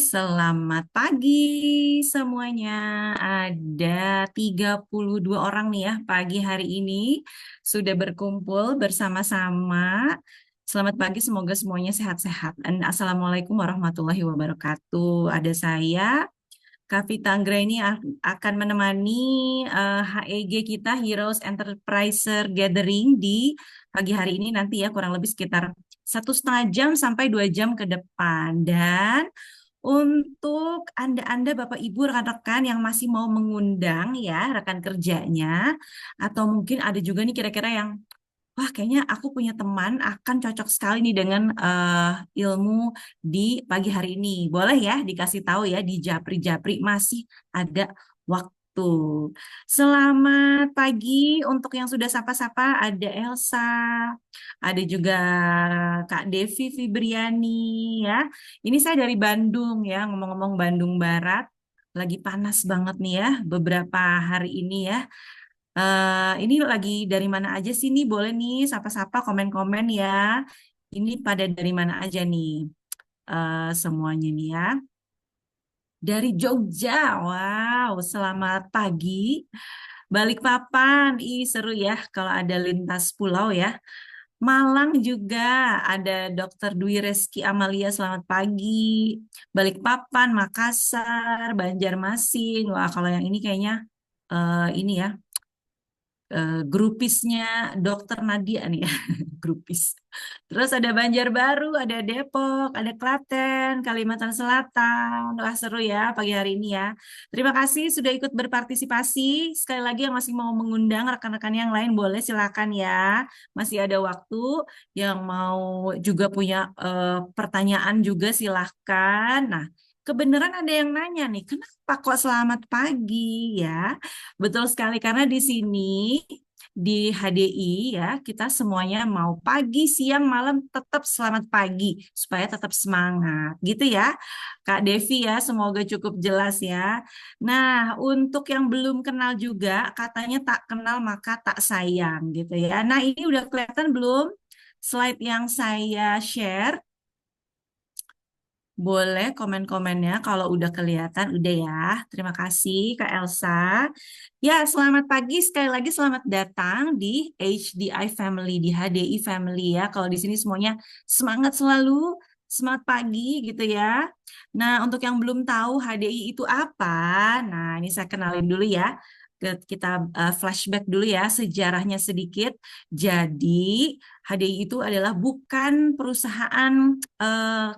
Selamat pagi semuanya. Ada 32 orang nih ya pagi hari ini sudah berkumpul bersama-sama. Selamat pagi, semoga semuanya sehat-sehat. Dan Assalamualaikum warahmatullahi wabarakatuh. Ada saya, Kavita Anggraini akan menemani HEG kita Heroes Enterpriser Gathering di pagi hari ini nanti ya kurang lebih sekitar 1,5 jam sampai 2 jam ke depan. Dan untuk Anda-Anda, Bapak Ibu, rekan-rekan yang masih mau mengundang ya rekan kerjanya, atau mungkin ada juga nih kira-kira yang, wah kayaknya aku punya teman akan cocok sekali nih dengan ilmu di pagi hari ini. Boleh ya dikasih tahu ya di Japri-Japri masih ada waktu. Selamat pagi untuk yang sudah sapa-sapa, ada Elsa, ada juga Kak Devi Fibriani ya. Ini saya dari Bandung ya, ngomong-ngomong Bandung Barat. Lagi panas banget nih ya beberapa hari ini ya. Ini lagi dari mana aja sih nih? Boleh nih sapa-sapa komen-komen ya. Ini pada dari mana aja nih semuanya nih ya. Dari Jogja. Wow, selamat pagi. Balikpapan, ih seru ya kalau ada lintas pulau ya. Malang juga ada Dr. Dwi Reski Amalia, selamat pagi. Balikpapan, Makassar, Banjarmasin. Wah, kalau yang ini kayaknya ini ya grupisnya Dokter Nadia nih ya, grupis. Terus ada Banjarbaru, ada Depok, ada Klaten, Kalimantan Selatan. Wah seru ya pagi hari ini ya. Terima kasih sudah ikut berpartisipasi. Sekali lagi yang masih mau mengundang rekan-rekan yang lain boleh silakan ya. Masih ada waktu. Yang mau juga punya pertanyaan juga silahkan. Nah, kebenaran ada yang nanya nih, kenapa kok selamat pagi ya? Betul sekali karena di sini di HDI ya kita semuanya mau pagi, siang, malam tetap selamat pagi supaya tetap semangat gitu ya. Kak Devi ya, semoga cukup jelas ya. Nah, untuk yang belum kenal juga katanya tak kenal maka tak sayang gitu ya. Nah, ini udah kelihatan belum slide yang saya share? Boleh komen-komennya kalau udah kelihatan, udah ya. Terima kasih Kak Elsa. Ya, selamat pagi. Sekali lagi selamat datang di HDI Family, di HDI Family ya. Kalau di sini semuanya semangat selalu, semangat pagi gitu ya. Nah, untuk yang belum tahu HDI itu apa, nah ini saya kenalin dulu ya. Kita flashback dulu ya, sejarahnya sedikit. Jadi, HDI itu adalah bukan perusahaan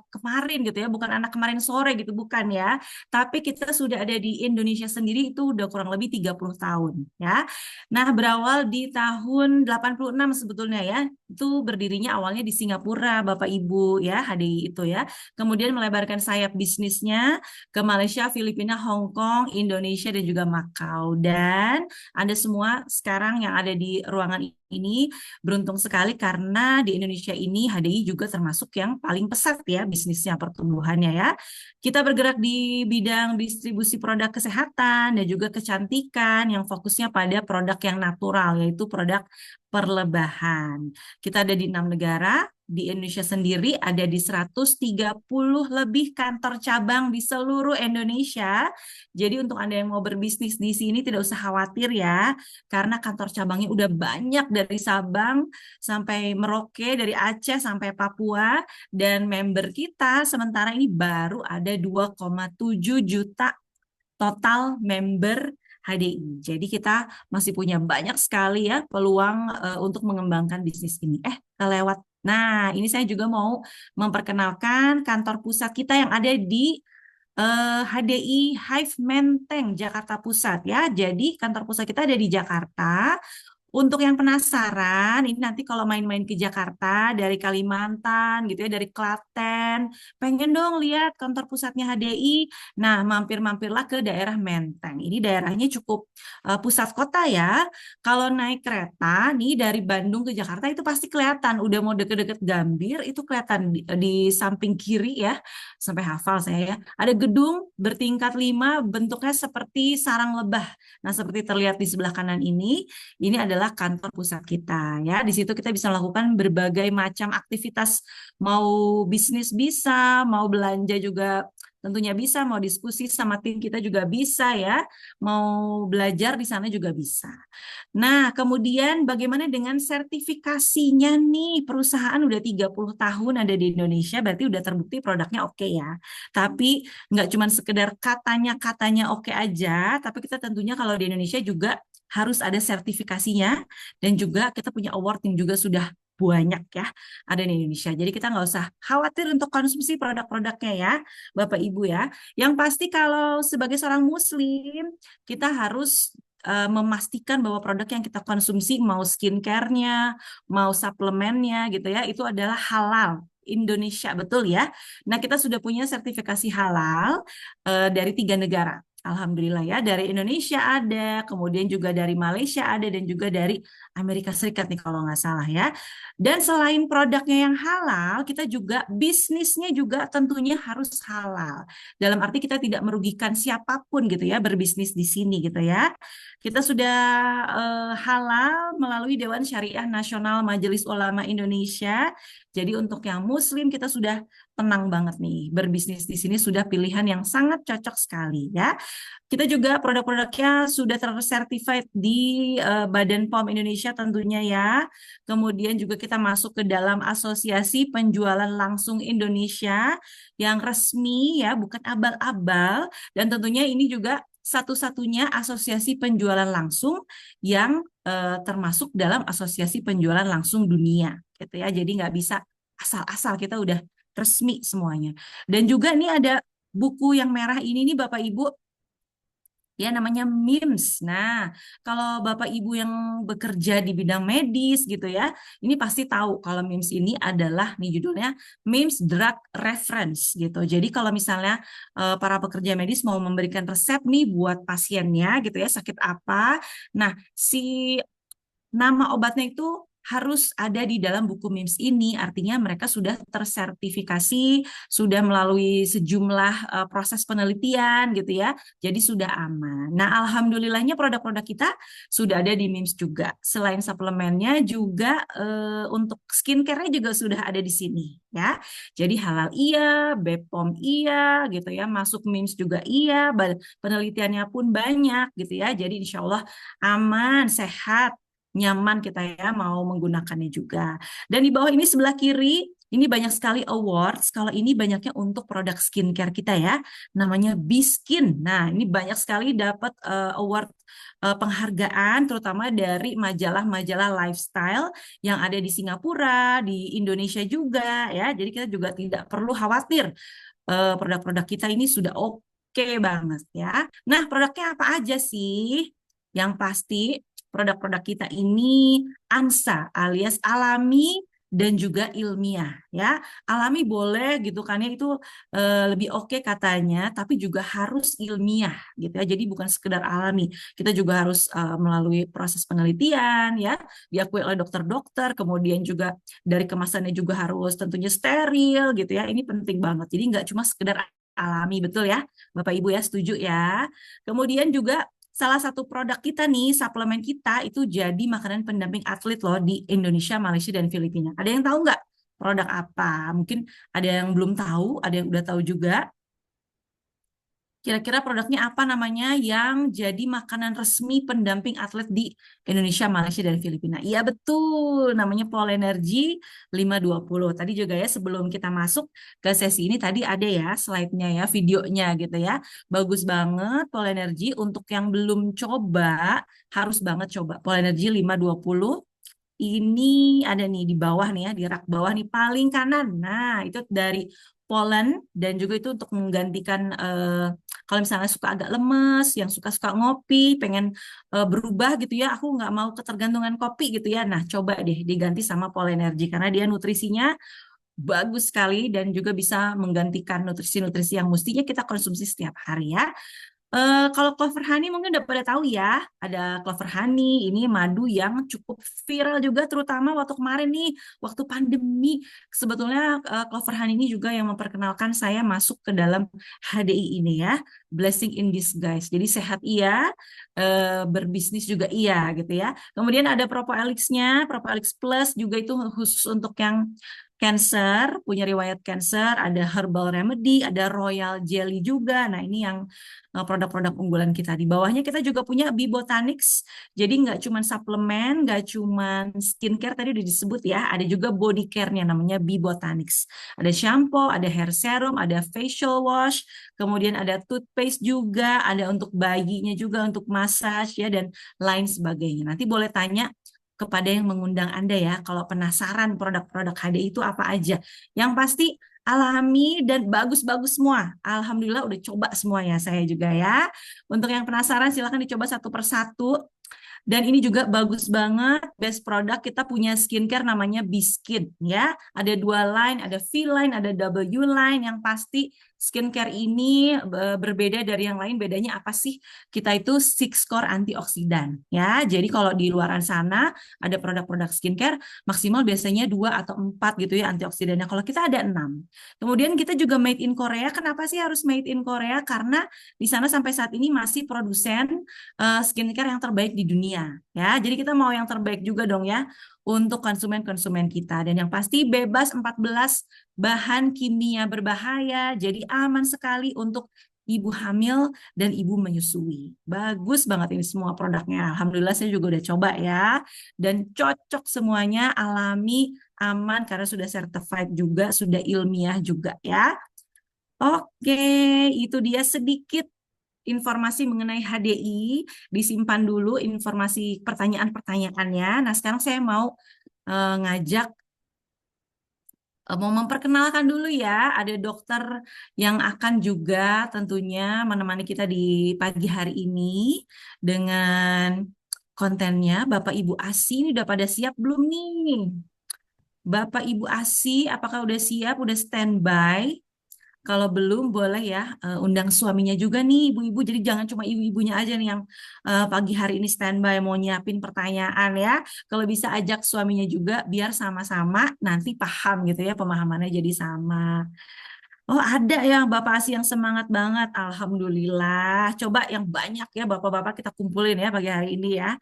kemarin gitu ya, bukan anak kemarin sore gitu, bukan ya. Tapi kita sudah ada di Indonesia sendiri itu udah kurang lebih 30 tahun ya. Nah, berawal di tahun 86 sebetulnya ya. Itu berdirinya awalnya di Singapura, Bapak Ibu ya, HDI itu ya. Kemudian melebarkan sayap bisnisnya ke Malaysia, Filipina, Hong Kong, Indonesia dan juga Makau. Dan Anda semua sekarang yang ada di ruangan ini beruntung sekali karena di Indonesia ini HDI juga termasuk yang paling pesat ya bisnisnya, pertumbuhannya ya. Kita bergerak di bidang distribusi produk kesehatan dan juga kecantikan yang fokusnya pada produk yang natural, yaitu produk perlebahan. Kita ada di 6 negara, di Indonesia sendiri ada di 130 lebih kantor cabang di seluruh Indonesia. Jadi untuk Anda yang mau berbisnis di sini tidak usah khawatir ya, karena kantor cabangnya udah banyak dari Sabang sampai Merauke, dari Aceh sampai Papua, dan member kita sementara ini baru ada 2,7 juta total member HDI. Jadi kita masih punya banyak sekali ya peluang untuk mengembangkan bisnis ini. Kelewat. Nah, ini saya juga mau memperkenalkan kantor pusat kita yang ada di HDI Hive Menteng, Jakarta Pusat ya. Jadi kantor pusat kita ada di Jakarta. Untuk yang penasaran, ini nanti kalau main-main ke Jakarta dari Kalimantan gitu ya, dari Klaten, pengen dong lihat kantor pusatnya HDI. Nah, mampir-mampirlah ke daerah Menteng. Ini daerahnya cukup pusat kota ya. Kalau naik kereta nih dari Bandung ke Jakarta itu pasti kelihatan. Udah mau deket-deket Gambir itu kelihatan di samping kiri ya. Sampai hafal saya ya. Ada gedung bertingkat 5, bentuknya seperti sarang lebah. Nah, seperti terlihat di sebelah kanan ini adalah kantor pusat kita ya. Di situ kita bisa melakukan berbagai macam aktivitas, mau bisnis bisa, mau belanja juga tentunya bisa, mau diskusi sama tim kita juga bisa ya, mau belajar di sana juga bisa. Nah, kemudian bagaimana dengan sertifikasinya nih? Perusahaan udah 30 tahun ada di Indonesia, berarti udah terbukti produknya oke ya. Tapi nggak cuma sekedar katanya-katanya oke aja, tapi kita tentunya kalau di Indonesia juga harus ada sertifikasinya, dan juga kita punya award yang juga sudah banyak ya ada di Indonesia. Jadi kita nggak usah khawatir untuk konsumsi produk-produknya ya, Bapak Ibu ya. Yang pasti kalau sebagai seorang Muslim, kita harus memastikan bahwa produk yang kita konsumsi, mau skincare-nya, mau suplemennya gitu ya, itu adalah halal. Indonesia, betul ya. Nah, kita sudah punya sertifikasi halal dari 3 negara. Alhamdulillah ya, dari Indonesia ada, kemudian juga dari Malaysia ada, dan juga dari Amerika Serikat nih kalau nggak salah ya. Dan selain produknya yang halal, kita juga bisnisnya juga tentunya harus halal. Dalam arti kita tidak merugikan siapapun gitu ya, berbisnis di sini gitu ya. Kita sudah halal melalui Dewan Syariah Nasional Majelis Ulama Indonesia. Jadi untuk yang Muslim kita sudah tenang banget nih, berbisnis di sini sudah pilihan yang sangat cocok sekali ya. Kita juga produk-produknya sudah tersertified di Badan POM Indonesia tentunya ya. Kemudian juga kita masuk ke dalam Asosiasi Penjualan Langsung Indonesia yang resmi ya, bukan abal-abal. Dan tentunya ini juga satu-satunya asosiasi penjualan langsung yang termasuk dalam Asosiasi Penjualan Langsung Dunia gitu ya. Jadi nggak bisa asal-asal, kita udah resmi semuanya. Dan juga nih ada buku yang merah ini nih Bapak Ibu, ya namanya MIMS. Nah, kalau Bapak Ibu yang bekerja di bidang medis gitu ya, ini pasti tahu kalau MIMS ini adalah nih judulnya MIMS Drug Reference gitu. Jadi kalau misalnya para pekerja medis mau memberikan resep nih buat pasiennya gitu ya, sakit apa. Nah, si nama obatnya itu harus ada di dalam buku MIMS ini, artinya mereka sudah tersertifikasi, sudah melalui sejumlah proses penelitian gitu ya, jadi sudah aman. Nah, alhamdulillahnya produk-produk kita sudah ada di MIMS juga. Selain suplemennya juga untuk skincare-nya juga sudah ada di sini ya. Jadi halal iya, BPOM iya gitu ya, masuk MIMS juga iya, penelitiannya pun banyak gitu ya. Jadi insya Allah aman, sehat, nyaman kita ya mau menggunakannya juga. Dan di bawah ini sebelah kiri, ini banyak sekali awards. Kalau ini banyaknya untuk produk skincare kita ya, namanya Biskin. Nah, ini banyak sekali dapat award penghargaan, terutama dari majalah-majalah lifestyle yang ada di Singapura, di Indonesia juga ya. Jadi kita juga tidak perlu khawatir, produk-produk kita ini sudah oke banget ya. Nah, produknya apa aja sih? Yang pasti produk-produk kita ini ANSA alias alami dan juga ilmiah ya. Alami boleh gitu kan ya, itu lebih oke katanya, tapi juga harus ilmiah gitu ya. Jadi bukan sekedar alami. Kita juga harus melalui proses penelitian ya, diakui oleh dokter-dokter, kemudian juga dari kemasannya juga harus tentunya steril gitu ya. Ini penting banget. Jadi nggak cuma sekedar alami, betul ya Bapak Ibu ya, setuju ya. Kemudian juga salah satu produk kita nih, suplemen kita itu jadi makanan pendamping atlet loh di Indonesia, Malaysia, dan Filipina. Ada yang tahu nggak produk apa? Mungkin ada yang belum tahu, ada yang udah tahu juga. Kira-kira produknya apa namanya yang jadi makanan resmi pendamping atlet di Indonesia, Malaysia, dan Filipina? Iya betul, namanya Polenergy 520. Tadi juga ya sebelum kita masuk ke sesi ini tadi ada ya slide-nya ya, videonya gitu ya. Bagus banget Polenergy, untuk yang belum coba harus banget coba Polenergy 520. Ini ada nih di bawah nih ya, di rak bawah nih paling kanan. Nah, itu dari Polen, dan juga itu untuk menggantikan kalau misalnya suka agak lemes, yang suka-suka ngopi, pengen berubah gitu ya, aku nggak mau ketergantungan kopi gitu ya. Nah, coba deh diganti sama Polenergy karena dia nutrisinya bagus sekali dan juga bisa menggantikan nutrisi-nutrisi yang mestinya kita konsumsi setiap hari ya. Kalau clover honey mungkin udah pada tahu ya, ada clover honey, ini madu yang cukup viral juga terutama waktu kemarin nih, waktu pandemi. Sebetulnya clover honey ini juga yang memperkenalkan saya masuk ke dalam HDI ini ya, blessing in disguise. Jadi sehat iya, berbisnis juga iya gitu ya. Kemudian ada Propoelix-nya, Propoelix Plus juga itu khusus untuk yang cancer, punya riwayat cancer, ada herbal remedy, ada royal jelly juga. Nah, ini yang produk-produk unggulan kita. Di bawahnya kita juga punya Bee Botanics. Jadi nggak cuma suplemen, nggak cuma skincare tadi udah disebut ya, ada juga body care-nya namanya Bee Botanics. Ada shampoo, ada hair serum, ada facial wash, kemudian ada toothpaste juga, ada untuk bayinya juga untuk massage ya dan lain sebagainya. Nanti boleh tanya kepada yang mengundang Anda ya, kalau penasaran produk-produk HD itu apa aja. Yang pasti alami dan bagus-bagus semua. Alhamdulillah udah coba semuanya saya juga ya. Untuk yang penasaran silahkan dicoba satu persatu. Dan ini juga bagus banget, best product kita punya skincare namanya Biskin ya. Ada dua line, ada V line, ada W line. Yang pasti skincare ini berbeda dari yang lain. Bedanya apa sih? Kita itu six core antioksidan ya. Jadi kalau di luaran sana ada produk-produk skincare maksimal biasanya 2 atau 4 gitu ya antioksidannya. Kalau kita ada 6. Kemudian kita juga made in Korea. Kenapa sih harus made in Korea? Karena di sana sampai saat ini masih produsen skincare yang terbaik di dunia ya. Jadi kita mau yang terbaik juga dong ya untuk konsumen-konsumen kita dan yang pasti bebas 14 bahan kimia berbahaya. Jadi aman sekali untuk ibu hamil dan ibu menyusui. Bagus banget ini semua produknya. Alhamdulillah saya juga udah coba ya dan cocok semuanya alami aman karena sudah certified juga, sudah ilmiah juga ya. Oke, itu dia sedikit informasi mengenai HDI, disimpan dulu informasi pertanyaan-pertanyaannya. Nah, sekarang saya mau ngajak, mau memperkenalkan dulu ya, ada dokter yang akan juga tentunya menemani kita di pagi hari ini dengan kontennya. Bapak Ibu Asi, ini udah pada siap belum nih? Bapak Ibu Asi, apakah udah siap, udah standby? Kalau belum boleh ya undang suaminya juga nih ibu-ibu. Jadi jangan cuma ibu-ibunya aja nih yang pagi hari ini standby mau nyiapin pertanyaan ya. Kalau bisa ajak suaminya juga biar sama-sama nanti paham gitu ya pemahamannya jadi sama. Oh ada ya Bapak Asi yang semangat banget. Alhamdulillah. Coba yang banyak ya Bapak-Bapak kita kumpulin ya pagi hari ini ya.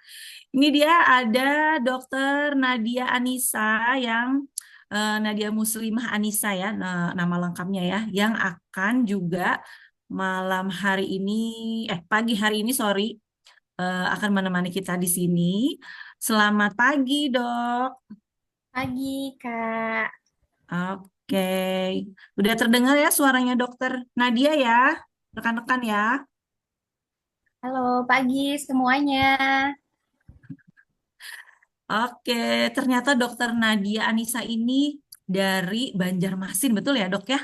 Ini dia ada Dokter Nadia Anissa yang Nadia Muslimah Anissa ya nama lengkapnya ya yang akan juga malam hari ini pagi hari ini sorry akan menemani kita di sini. Selamat pagi, Dok. Pagi, Kak. Oke. Udah terdengar ya suaranya Dokter Nadia ya? Rekan-rekan ya. Halo, pagi semuanya. Oke, ternyata Dokter Nadia Anissa ini dari Banjarmasin, betul ya, Dok ya?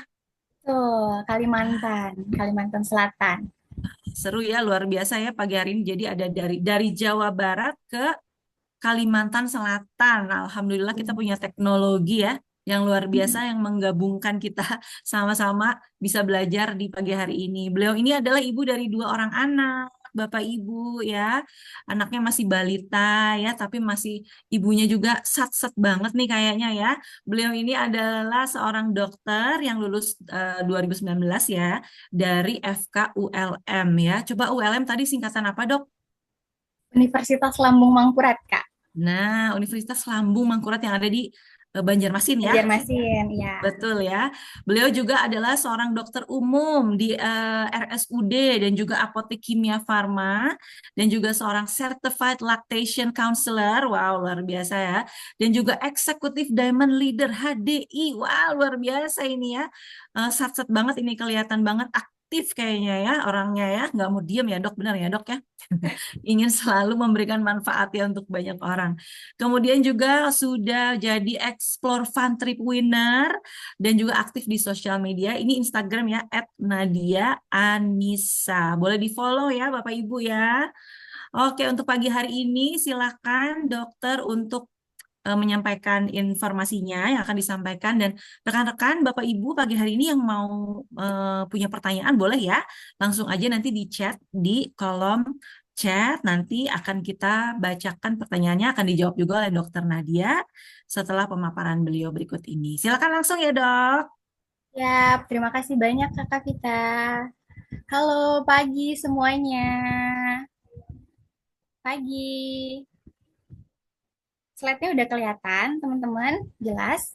Tuh, Kalimantan, Kalimantan Selatan. Seru ya, luar biasa ya pagi hari ini. Jadi ada dari Jawa Barat ke Kalimantan Selatan. Alhamdulillah kita punya teknologi ya yang luar biasa yang menggabungkan kita sama-sama bisa belajar di pagi hari ini. Beliau ini adalah ibu dari 2 orang anak. Bapak Ibu ya, anaknya masih balita ya, tapi masih ibunya juga sat-sat banget nih kayaknya ya. Beliau ini adalah seorang dokter yang lulus 2019 ya dari FKULM ya. Coba ULM tadi singkatan apa, Dok? Universitas Lambung Mangkurat, Kak. Nah, Universitas Lambung Mangkurat yang ada di Banjarmasin ya. Banjarmasin, ya. Betul ya. Beliau juga adalah seorang dokter umum di RSUD dan juga apotek kimia farma dan juga seorang certified lactation counselor. Wow, luar biasa ya. Dan juga eksekutif diamond leader HDI. Wow, luar biasa ini ya. Sat-sat banget ini kelihatan banget aktif kayaknya ya orangnya ya. Nggak mau diem ya dok, benar ya dok ya. Ingin selalu memberikan manfaat ya untuk banyak orang. Kemudian juga sudah jadi Explore Fun Trip winner dan juga aktif di sosial media. Ini Instagram ya @nadia_anissa. Boleh di-follow ya Bapak Ibu ya. Oke, untuk pagi hari ini silakan dokter untuk menyampaikan informasinya yang akan disampaikan dan rekan-rekan Bapak Ibu pagi hari ini yang mau punya pertanyaan boleh ya langsung aja nanti di chat di kolom chat nanti akan kita bacakan pertanyaannya akan dijawab juga oleh Dokter Nadia setelah pemaparan beliau berikut ini. Silakan langsung ya Dok. Siap, terima kasih banyak, Kakak Vita. Halo, pagi semuanya. Pagi. Slide-nya udah kelihatan, teman-teman? Jelas?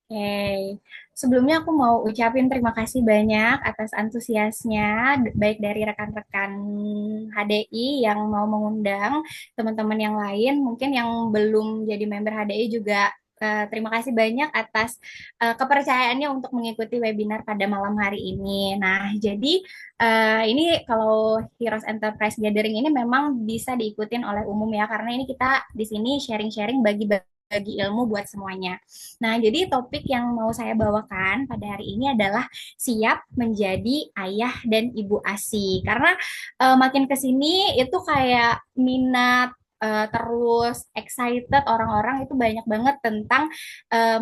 Oke, sebelumnya aku mau ucapin terima kasih banyak atas antusiasnya, baik dari rekan-rekan HDI yang mau mengundang teman-teman yang lain, mungkin yang belum jadi member HDI juga terima kasih banyak atas kepercayaannya untuk mengikuti webinar pada malam hari ini. Nah, jadi ini kalau Heroes Enterprise Gathering ini memang bisa diikutin oleh umum ya, karena ini kita di sini sharing-sharing bagi ilmu buat semuanya. Nah, jadi topik yang mau saya bawakan pada hari ini adalah siap menjadi ayah dan ibu ASI. Karena makin ke sini itu kayak minat terus excited orang-orang itu banyak banget tentang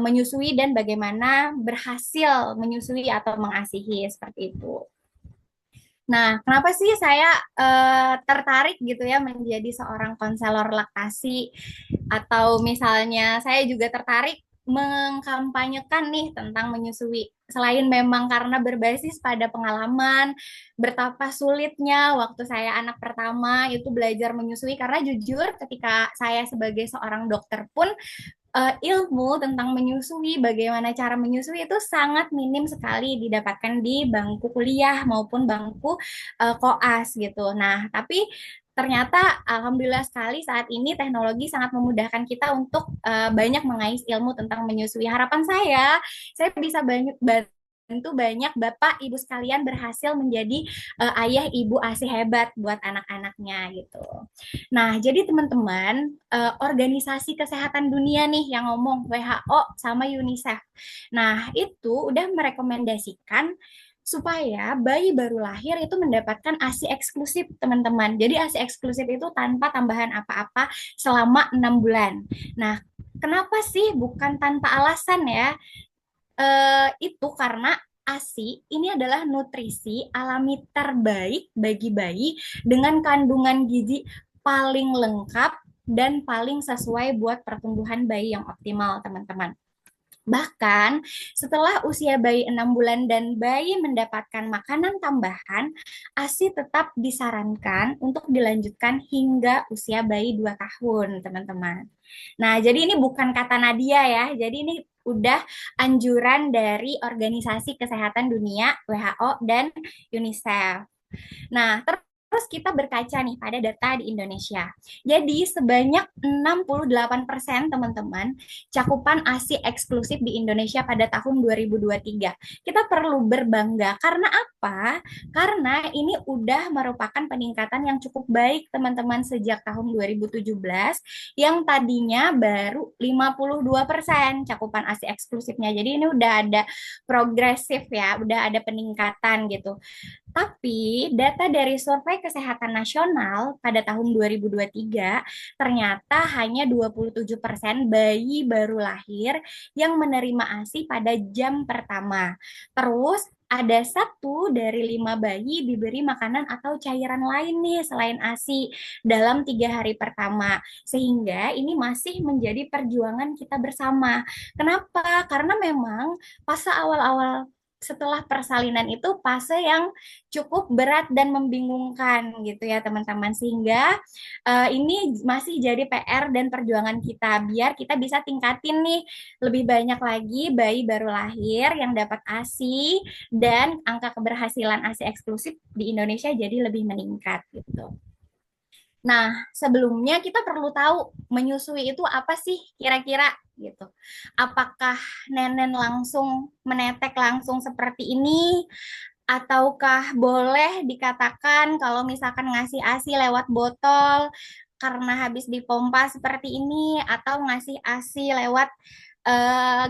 menyusui dan bagaimana berhasil menyusui atau mengasihi seperti itu. Nah, kenapa sih saya tertarik gitu ya menjadi seorang konselor laktasi atau misalnya saya juga tertarik mengkampanyekan nih tentang menyusui. Selain memang karena berbasis pada pengalaman, betapa sulitnya waktu saya anak pertama itu belajar menyusui karena jujur ketika saya sebagai seorang dokter pun ilmu tentang menyusui, bagaimana cara menyusui itu sangat minim sekali didapatkan di bangku kuliah maupun bangku koas gitu. Nah, tapi ternyata alhamdulillah sekali saat ini teknologi sangat memudahkan kita untuk banyak mengais ilmu tentang menyusui. Harapan saya bisa banyak bantu banyak bapak ibu sekalian berhasil menjadi ayah ibu ASI hebat buat anak-anaknya gitu. Nah, jadi teman-teman, organisasi kesehatan dunia nih yang ngomong WHO sama UNICEF. Nah, itu udah merekomendasikan supaya bayi baru lahir itu mendapatkan ASI eksklusif, teman-teman. Jadi ASI eksklusif itu tanpa tambahan apa-apa selama 6 bulan. Nah, kenapa sih bukan tanpa alasan ya? Itu karena ASI ini adalah nutrisi alami terbaik bagi bayi dengan kandungan gizi paling lengkap dan paling sesuai buat pertumbuhan bayi yang optimal, teman-teman. Bahkan setelah usia bayi 6 bulan dan bayi mendapatkan makanan tambahan, ASI tetap disarankan untuk dilanjutkan hingga usia bayi 2 tahun, teman-teman. Nah, jadi ini bukan kata Nadia ya. Jadi ini udah anjuran dari Organisasi Kesehatan Dunia, WHO, dan UNICEF. Nah, terus kita berkaca nih pada data di Indonesia. Jadi sebanyak 68% teman-teman cakupan ASI eksklusif di Indonesia pada tahun 2023. Kita perlu berbangga karena apa? Karena ini udah merupakan peningkatan yang cukup baik teman-teman sejak tahun 2017 yang tadinya baru 52% cakupan ASI eksklusifnya. Jadi ini udah ada progresif ya, udah ada peningkatan gitu. Tapi data dari Survei Kesehatan Nasional pada tahun 2023 ternyata hanya 27% bayi baru lahir yang menerima ASI pada jam pertama. Terus ada 1 dari 5 bayi diberi makanan atau cairan lain nih selain ASI dalam 3 hari pertama. Sehingga ini masih menjadi perjuangan kita bersama. Kenapa? Karena memang pas awal-awal setelah persalinan itu fase yang cukup berat dan membingungkan gitu ya teman-teman sehingga ini masih jadi PR dan perjuangan kita biar kita bisa tingkatin nih lebih banyak lagi bayi baru lahir yang dapat ASI dan angka keberhasilan ASI eksklusif di Indonesia jadi lebih meningkat gitu. Nah, sebelumnya kita perlu tahu menyusui itu apa sih kira-kira gitu. Apakah nenen langsung menetek langsung seperti ini ataukah boleh dikatakan kalau misalkan ngasih ASI lewat botol karena habis dipompa seperti ini atau ngasih ASI lewat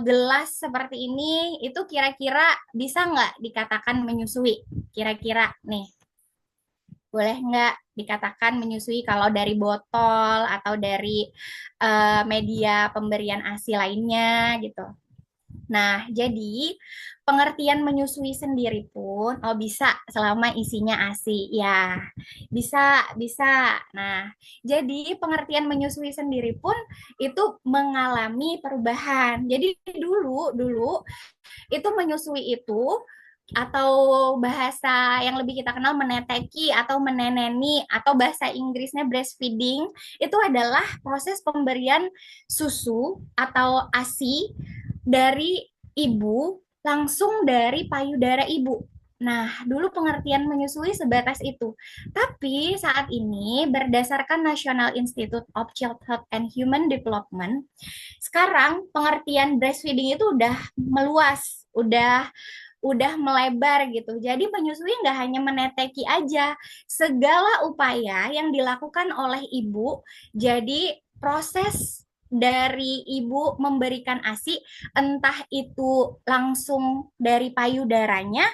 gelas seperti ini itu kira-kira bisa nggak dikatakan menyusui? Kira-kira nih boleh nggak dikatakan menyusui kalau dari botol atau dari media pemberian ASI lainnya gitu. Nah, jadi pengertian menyusui sendiri pun oh bisa selama isinya ASI. Ya, bisa bisa. Nah, jadi pengertian menyusui sendiri pun itu mengalami perubahan. Jadi dulu dulu itu menyusui itu atau bahasa yang lebih kita kenal meneteki atau meneneni atau bahasa Inggrisnya breastfeeding itu adalah proses pemberian susu atau ASI dari ibu langsung dari payudara ibu. Nah, dulu pengertian menyusui sebatas itu. Tapi saat ini berdasarkan National Institute of Childhood and Human Development, sekarang pengertian breastfeeding itu udah meluas, udah melebar gitu. Jadi menyusui nggak hanya meneteki aja, segala upaya yang dilakukan oleh ibu. Jadi proses dari ibu memberikan ASI, entah itu langsung dari payudaranya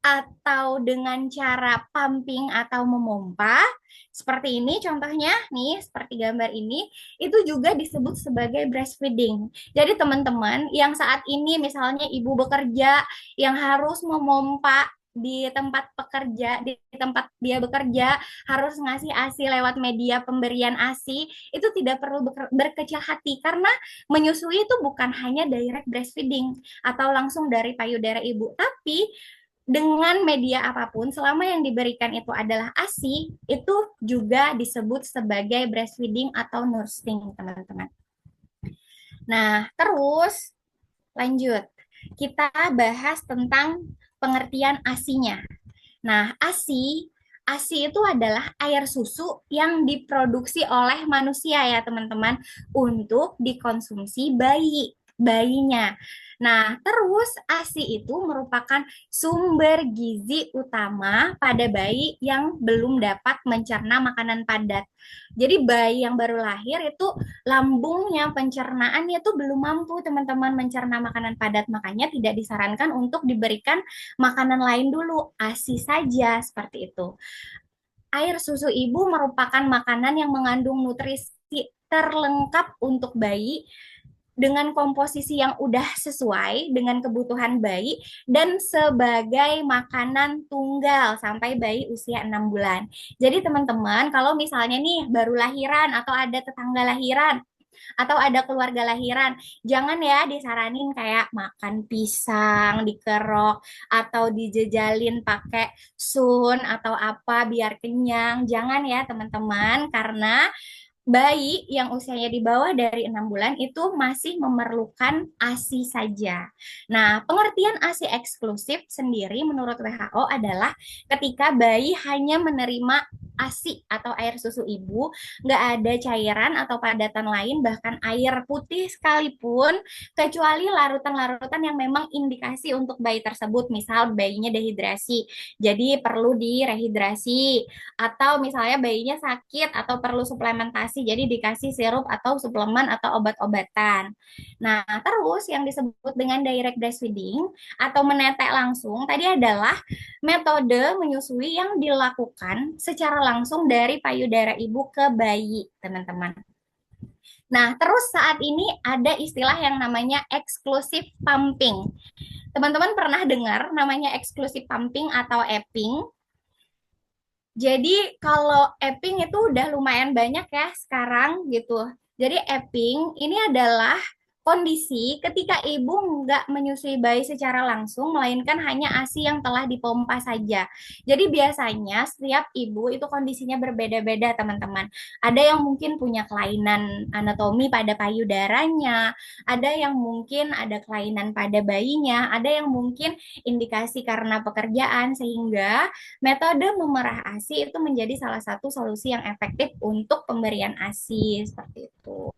atau dengan cara pumping atau memompa, seperti ini contohnya nih, seperti gambar ini, itu juga disebut sebagai breastfeeding. Jadi teman-teman yang saat ini misalnya ibu bekerja yang harus memompa di tempat pekerja, di tempat dia bekerja, harus ngasih ASI lewat media pemberian ASI, itu tidak perlu berkecil hati karena menyusui itu bukan hanya direct breastfeeding atau langsung dari payudara ibu, tapi dengan media apapun, selama yang diberikan itu adalah ASI, itu juga disebut sebagai breastfeeding atau nursing, teman-teman. Nah, terus lanjut. Kita bahas tentang pengertian ASI-nya. Nah, ASI itu adalah air susu yang diproduksi oleh manusia ya teman-teman untuk dikonsumsi bayinya. Nah, terus ASI itu merupakan sumber gizi utama pada bayi yang belum dapat mencerna makanan padat. Jadi bayi yang baru lahir itu lambungnya, pencernaannya itu belum mampu teman-teman mencerna makanan padat, makanya tidak disarankan untuk diberikan makanan lain dulu, ASI saja seperti itu. Air susu ibu merupakan makanan yang mengandung nutrisi terlengkap untuk bayi dengan komposisi yang udah sesuai dengan kebutuhan bayi dan sebagai makanan tunggal sampai bayi usia 6 bulan. Jadi teman-teman, kalau misalnya nih baru lahiran atau ada tetangga lahiran, atau ada keluarga lahiran, jangan ya disaranin kayak makan pisang dikerok atau dijejalin pakai sun atau apa biar kenyang. Jangan ya teman-teman, karena bayi yang usianya di bawah dari 6 bulan itu masih memerlukan ASI saja. Nah, pengertian ASI eksklusif sendiri menurut WHO adalah ketika bayi hanya menerima ASI atau air susu ibu, nggak ada cairan atau padatan lain, bahkan air putih sekalipun, kecuali larutan-larutan yang memang indikasi untuk bayi tersebut, misal bayinya dehidrasi, jadi perlu direhidrasi, atau misalnya bayinya sakit atau perlu suplementasi, jadi dikasih sirup atau suplemen atau obat-obatan. Nah, terus yang disebut dengan direct breastfeeding atau menetek langsung tadi adalah metode menyusui yang dilakukan secara langsung dari payudara ibu ke bayi, teman-teman. Nah, terus saat ini ada istilah yang namanya exclusive pumping. Teman-teman pernah dengar namanya exclusive pumping atau EPING? Jadi kalau Epping itu udah lumayan banyak ya sekarang gitu. Jadi Epping ini adalah kondisi ketika ibu nggak menyusui bayi secara langsung, melainkan hanya ASI yang telah dipompa saja. Jadi biasanya setiap ibu itu kondisinya berbeda-beda teman-teman. Ada yang mungkin punya kelainan anatomi pada payudaranya, ada yang mungkin ada kelainan pada bayinya, ada yang mungkin indikasi karena pekerjaan, sehingga metode memerah ASI itu menjadi salah satu solusi yang efektif untuk pemberian ASI seperti itu.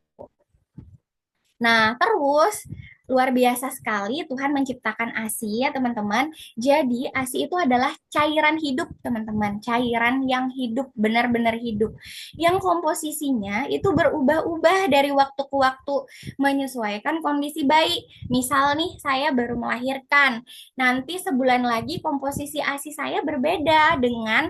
Nah, terus luar biasa sekali Tuhan menciptakan ASI ya teman-teman. Jadi ASI itu adalah cairan hidup teman-teman, cairan yang hidup, benar-benar hidup. Yang komposisinya itu berubah-ubah dari waktu ke waktu menyesuaikan kondisi bayi. Misal nih saya baru melahirkan, nanti sebulan lagi komposisi ASI saya berbeda dengan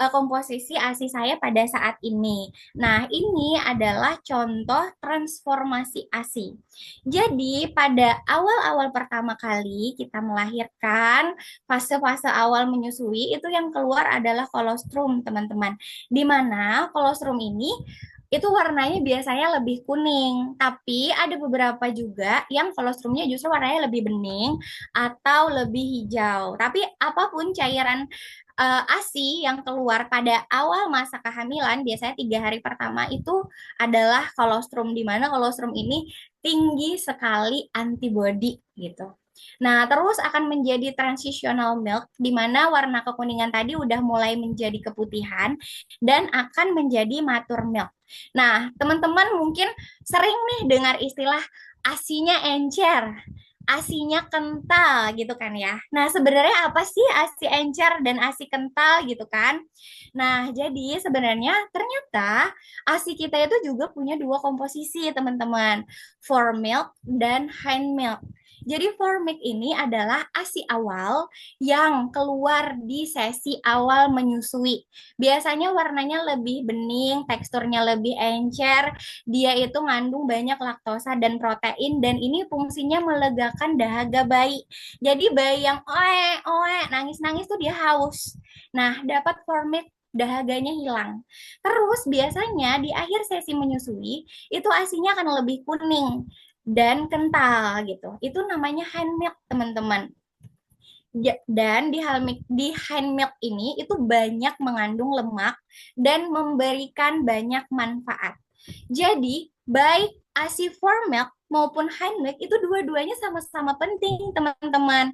komposisi ASI saya pada saat ini. Nah, ini adalah contoh transformasi ASI. Jadi, pada awal-awal pertama kali kita melahirkan, fase-fase awal menyusui, itu yang keluar adalah kolostrum, teman-teman. Di mana kolostrum ini itu warnanya biasanya lebih kuning, tapi ada beberapa juga yang kolostrumnya justru warnanya lebih bening atau lebih hijau. Tapi apapun cairan ASI yang keluar pada awal masa kehamilan, biasanya 3 hari pertama itu adalah kolostrum, di mana kolostrum ini tinggi sekali antibodi gitu. Nah, terus akan menjadi transitional milk, di mana warna kekuningan tadi udah mulai menjadi keputihan dan akan menjadi mature milk. Nah, teman-teman mungkin sering nih dengar istilah asinya encer, asinya kental gitu kan ya. Nah, sebenarnya apa sih asi encer dan asi kental gitu kan? Nah, jadi sebenarnya ternyata asi kita itu juga punya dua komposisi, teman-teman. Fore milk dan hind milk. Jadi formik ini adalah ASI awal yang keluar di sesi awal menyusui. Biasanya warnanya lebih bening, teksturnya lebih encer, dia itu mengandung banyak laktosa dan protein dan ini fungsinya melegakan dahaga bayi. Jadi bayi yang oe, nangis-nangis tuh dia haus. Nah, dapat formik dahaganya hilang. Terus biasanya di akhir sesi menyusui itu asinya akan lebih kuning dan kental gitu. Itu namanya hand milk, teman-teman. Dan di hand milk ini itu banyak mengandung lemak dan memberikan banyak manfaat. Jadi, baik ASI for milk maupun hand milk itu dua-duanya sama-sama penting, teman-teman.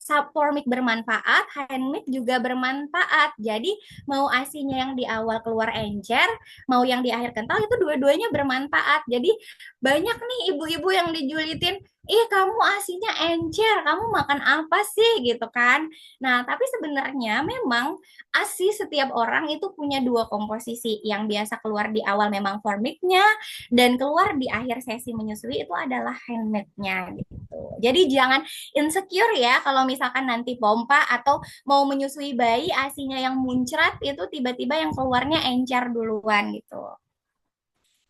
Subformic bermanfaat, handmade juga bermanfaat. Jadi mau asinya yang di awal keluar encer, mau yang di akhir kental itu dua-duanya bermanfaat. Jadi banyak nih ibu-ibu yang dijulitin, ih kamu asinya encer, kamu makan apa sih gitu kan. Nah, tapi sebenarnya memang asi setiap orang itu punya dua komposisi. Yang biasa keluar di awal memang formicnya, dan keluar di akhir sesi menyusui itu adalah handmade-nya gitu. Jadi jangan insecure ya kalau misalkan nanti pompa atau mau menyusui bayi asinya yang muncrat itu tiba-tiba yang keluarnya encer duluan gitu.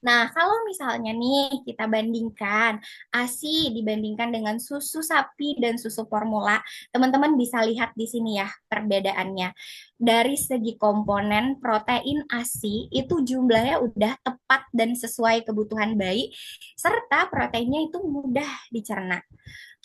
Nah, kalau misalnya nih kita bandingkan ASI dibandingkan dengan susu sapi dan susu formula, teman-teman bisa lihat di sini ya perbedaannya. Dari segi komponen protein ASI itu jumlahnya udah tepat dan sesuai kebutuhan bayi, serta proteinnya itu mudah dicerna.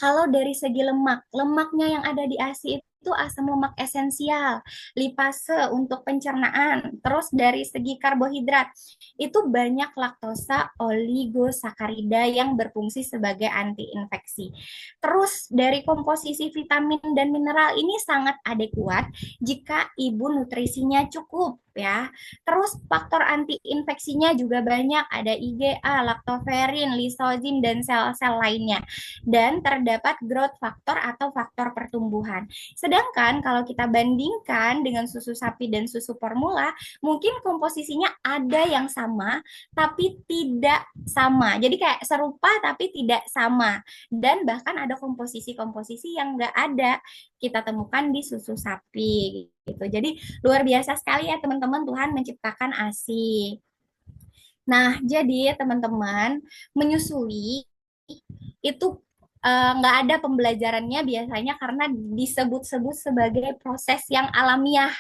Kalau dari segi lemak, lemaknya yang ada di ASI itu asam lemak esensial, lipase untuk pencernaan. Terus dari segi karbohidrat, itu banyak laktosa, oligosakarida yang berfungsi sebagai antiinfeksi. Terus dari komposisi vitamin dan mineral ini sangat adekuat jika ibu nutrisinya cukup ya. Terus faktor antiinfeksinya juga banyak, ada IgA, laktoferin, lisozim dan sel-sel lainnya. Dan terdapat growth factor atau faktor pertumbuhan. Sedangkan kalau kita bandingkan dengan susu sapi dan susu formula, mungkin komposisinya ada yang sama tapi tidak sama. Jadi kayak serupa tapi tidak sama. Dan bahkan ada komposisi-komposisi yang nggak ada kita temukan di susu sapi gitu. Jadi luar biasa sekali ya teman-teman, Tuhan menciptakan ASI. Nah, jadi teman-teman menyusui itu nggak ada pembelajarannya biasanya karena disebut-sebut sebagai proses yang alamiah.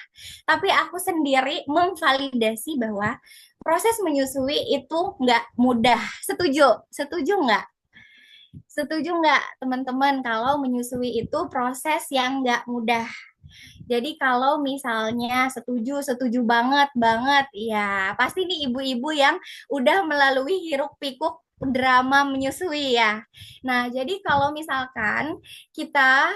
Tapi aku sendiri memvalidasi bahwa proses menyusui itu nggak mudah. Setuju? Setuju nggak? Setuju nggak teman-teman kalau menyusui itu proses yang nggak mudah? Jadi kalau misalnya setuju, setuju banget banget, ya pasti nih ibu-ibu yang udah melalui hiruk pikuk drama menyusui ya. Nah, jadi kalau misalkan kita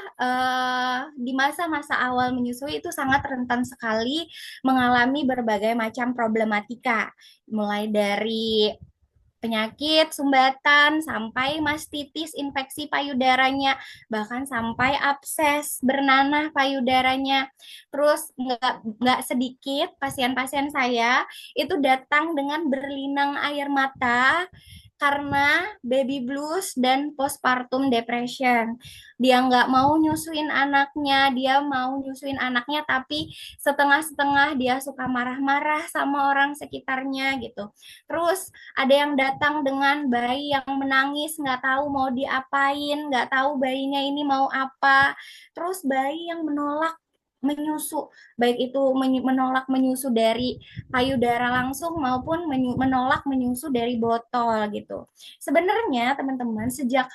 di masa-masa awal menyusui itu sangat rentan sekali mengalami berbagai macam problematika, mulai dari penyakit sumbatan sampai mastitis infeksi payudaranya bahkan sampai abses bernanah payudaranya. Terus nggak sedikit pasien-pasien saya itu datang dengan berlinang air mata karena baby blues dan postpartum depression. Dia nggak mau nyusuin anaknya, dia mau nyusuin anaknya tapi setengah-setengah dia suka marah-marah sama orang sekitarnya gitu. Terus ada yang datang dengan bayi yang menangis, nggak tahu mau diapain, nggak tahu bayinya ini mau apa. Terus bayi yang menolak menyusu, baik itu menolak menyusu dari payudara langsung maupun menolak menyusu dari botol gitu. Sebenarnya teman-teman sejak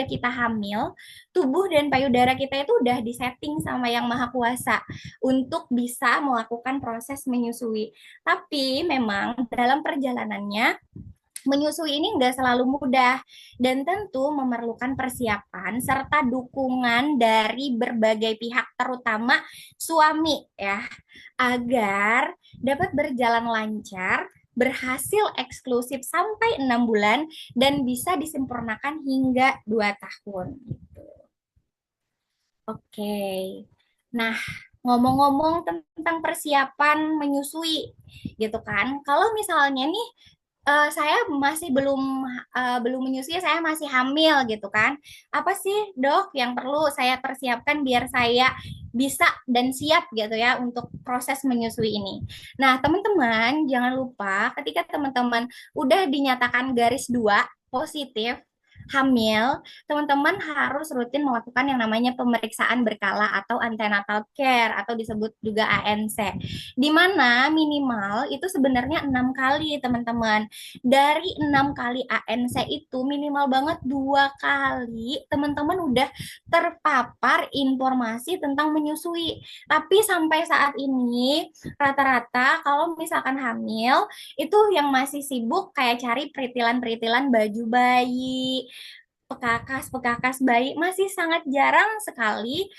kita hamil, tubuh dan payudara kita itu udah disetting sama Yang Maha Kuasa untuk bisa melakukan proses menyusui. Tapi memang dalam perjalanannya Menyusui ini nggak selalu mudah dan tentu memerlukan persiapan serta dukungan dari berbagai pihak, terutama suami ya, agar dapat berjalan lancar, berhasil eksklusif sampai 6 bulan dan bisa disempurnakan hingga 2 tahun. Oke. Nah, ngomong-ngomong tentang persiapan menyusui, gitu kan? Kalau misalnya nih saya masih belum menyusui, saya masih hamil gitu kan. Apa sih, Dok, yang perlu saya persiapkan biar saya bisa dan siap gitu ya untuk proses menyusui ini. Nah, teman-teman jangan lupa ketika teman-teman udah dinyatakan garis 2 positif hamil, teman-teman harus rutin melakukan yang namanya pemeriksaan berkala atau antenatal care atau disebut juga ANC. Di mana minimal itu sebenarnya 6 kali, teman-teman. Dari 6 kali ANC itu minimal banget 2 kali teman-teman udah terpapar informasi tentang menyusui. Tapi sampai saat ini rata-rata kalau misalkan hamil itu yang masih sibuk kayak cari peritilan-peritilan baju bayi, pekakas-pekakas bayi, masih sangat jarang sekali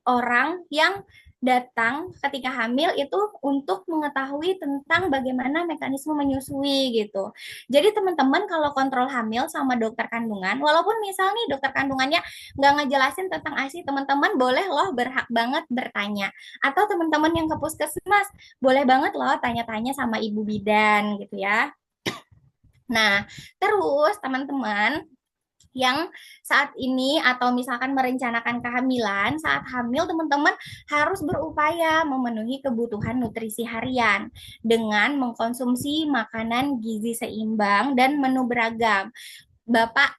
orang yang datang ketika hamil itu untuk mengetahui tentang bagaimana mekanisme menyusui gitu. Jadi teman-teman kalau kontrol hamil sama dokter kandungan, walaupun misal nih dokter kandungannya nggak ngejelasin tentang ASI, teman-teman boleh loh, berhak banget bertanya. Atau teman-teman yang ke puskesmas, boleh banget loh tanya-tanya sama ibu bidan gitu ya. Nah, terus teman-teman yang saat ini atau misalkan merencanakan kehamilan, saat hamil teman-teman harus berupaya memenuhi kebutuhan nutrisi harian dengan mengkonsumsi makanan gizi seimbang dan menu beragam.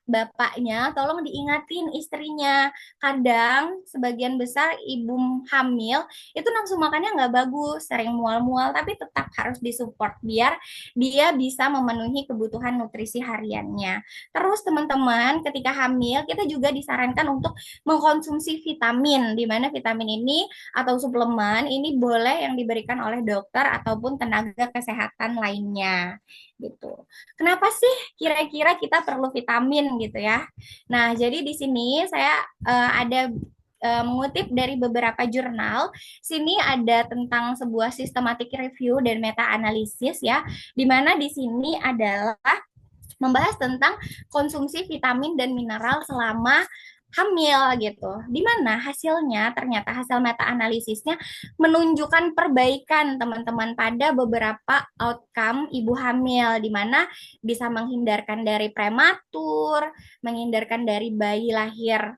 Bapaknya tolong diingatin istrinya, kadang sebagian besar ibu hamil itu nafsu makannya nggak bagus, sering mual-mual, tapi tetap harus disupport biar dia bisa memenuhi kebutuhan nutrisi hariannya. Terus teman-teman ketika hamil kita juga disarankan untuk mengkonsumsi vitamin, di mana vitamin ini atau suplemen ini boleh yang diberikan oleh dokter ataupun tenaga kesehatan lainnya gitu. Kenapa sih kira-kira kita perlu vitamin gitu ya? Nah, jadi di sini saya ada mengutip dari beberapa jurnal. Sini ada tentang sebuah systematic review dan meta analisis ya, di mana di sini adalah membahas tentang konsumsi vitamin dan mineral selama hamil gitu. Di mana hasilnya ternyata hasil meta analisisnya menunjukkan perbaikan teman-teman pada beberapa outcome ibu hamil, di mana bisa menghindarkan dari prematur, menghindarkan dari bayi lahir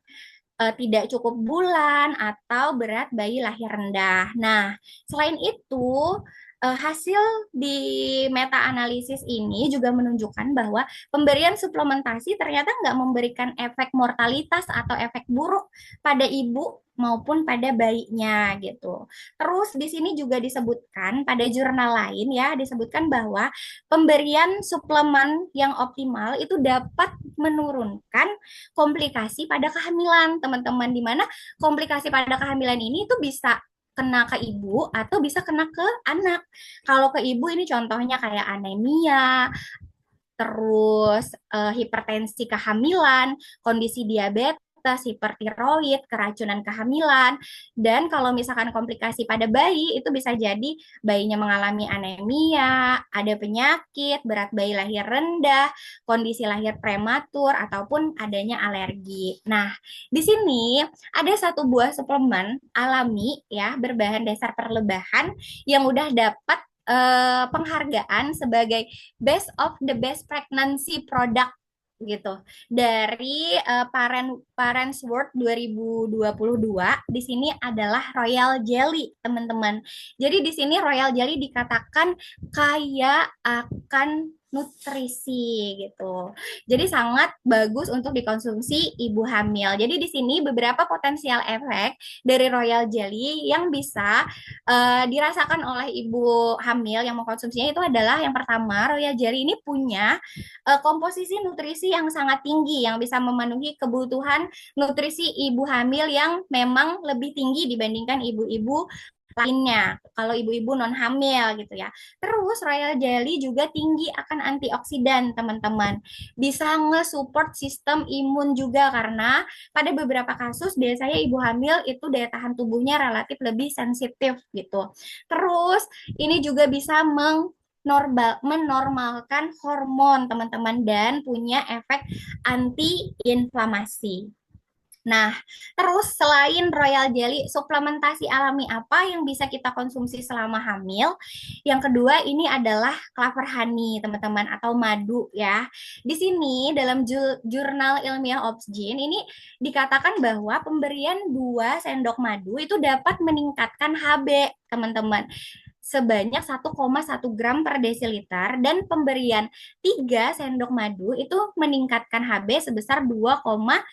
tidak cukup bulan atau berat bayi lahir rendah. Nah, selain itu hasil di meta analisis ini juga menunjukkan bahwa pemberian suplementasi ternyata nggak memberikan efek mortalitas atau efek buruk pada ibu maupun pada bayinya gitu. Terus di sini juga disebutkan pada jurnal lain ya, disebutkan bahwa pemberian suplemen yang optimal itu dapat menurunkan komplikasi pada kehamilan, teman-teman, di mana komplikasi pada kehamilan ini itu bisa kena ke ibu atau bisa kena ke anak. Kalau ke ibu ini contohnya kayak anemia, terus hipertensi kehamilan, kondisi diabetes, hipertiroid, keracunan kehamilan, dan kalau misalkan komplikasi pada bayi itu bisa jadi bayinya mengalami anemia, ada penyakit, berat bayi lahir rendah, kondisi lahir prematur, ataupun adanya alergi. Nah, di sini ada satu buah suplemen alami ya berbahan dasar perlebahan yang udah dapat penghargaan sebagai Best of the Best Pregnancy Product gitu dari Parents World 2022. Di sini adalah Royal Jelly, teman-teman. Jadi di sini Royal Jelly dikatakan kaya akan nutrisi gitu. Jadi sangat bagus untuk dikonsumsi ibu hamil. Jadi di sini beberapa potensial efek dari Royal Jelly yang bisa dirasakan oleh ibu hamil yang mengkonsumsinya itu adalah yang pertama, Royal Jelly ini punya komposisi nutrisi yang sangat tinggi yang bisa memenuhi kebutuhan nutrisi ibu hamil yang memang lebih tinggi dibandingkan ibu-ibu lainnya kalau ibu-ibu non hamil gitu ya. Terus royal jelly juga tinggi akan antioksidan, teman-teman. Bisa nge-support sistem imun juga karena pada beberapa kasus biasanya ibu hamil itu daya tahan tubuhnya relatif lebih sensitif gitu. Terus ini juga bisa menormalkan hormon teman-teman dan punya efek anti-inflamasi. Nah, terus selain royal jelly, suplementasi alami apa yang bisa kita konsumsi selama hamil? Yang kedua ini adalah clover honey, teman-teman, atau madu ya. Di sini dalam jurnal ilmiah Obgyn ini dikatakan bahwa pemberian 2 sendok madu itu dapat meningkatkan HB, teman-teman, sebanyak 1,1 gram per desiliter dan pemberian 3 sendok madu itu meningkatkan HB sebesar 2,2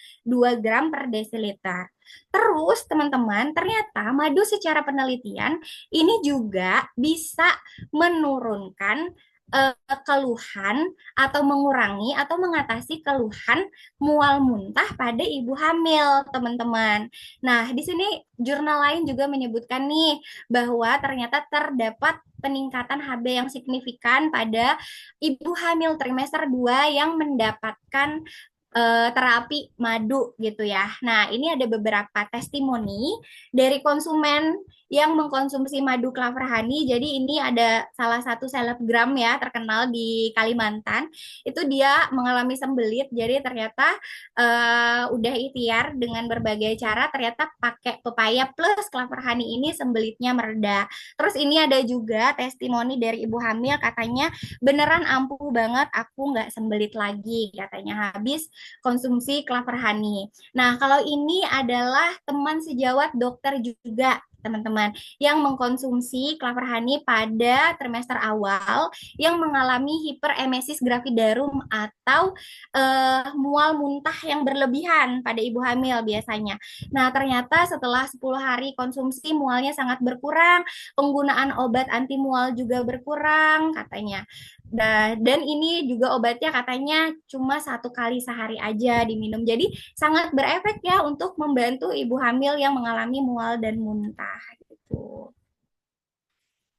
gram per desiliter. Terus teman-teman, ternyata madu secara penelitian ini juga bisa menurunkan keluhan atau mengurangi atau mengatasi keluhan mual muntah pada ibu hamil, teman-teman. Nah, di sini jurnal lain juga menyebutkan nih bahwa ternyata terdapat peningkatan HB yang signifikan pada ibu hamil trimester 2 yang mendapatkan terapi madu gitu ya. Nah, ini ada beberapa testimoni dari konsumen yang mengkonsumsi madu Clover Honey. Jadi ini ada salah satu selebgram ya terkenal di Kalimantan. Itu dia mengalami sembelit. Jadi ternyata udah ikhtiar dengan berbagai cara. Ternyata pakai pepaya plus Clover Honey ini sembelitnya mereda. Terus ini ada juga testimoni dari ibu hamil katanya beneran ampuh banget, aku nggak sembelit lagi katanya habis konsumsi Clover Honey. Nah, kalau ini adalah teman sejawat dokter juga, teman-teman, yang mengkonsumsi Clover Honey pada trimester awal yang mengalami hiperemesis gravidarum atau mual muntah yang berlebihan pada ibu hamil biasanya. Nah, ternyata setelah 10 hari konsumsi mualnya sangat berkurang, penggunaan obat anti mual juga berkurang katanya. Dan ini juga obatnya katanya cuma 1 kali sehari aja diminum. Jadi sangat berefek ya untuk membantu ibu hamil yang mengalami mual dan muntah gitu.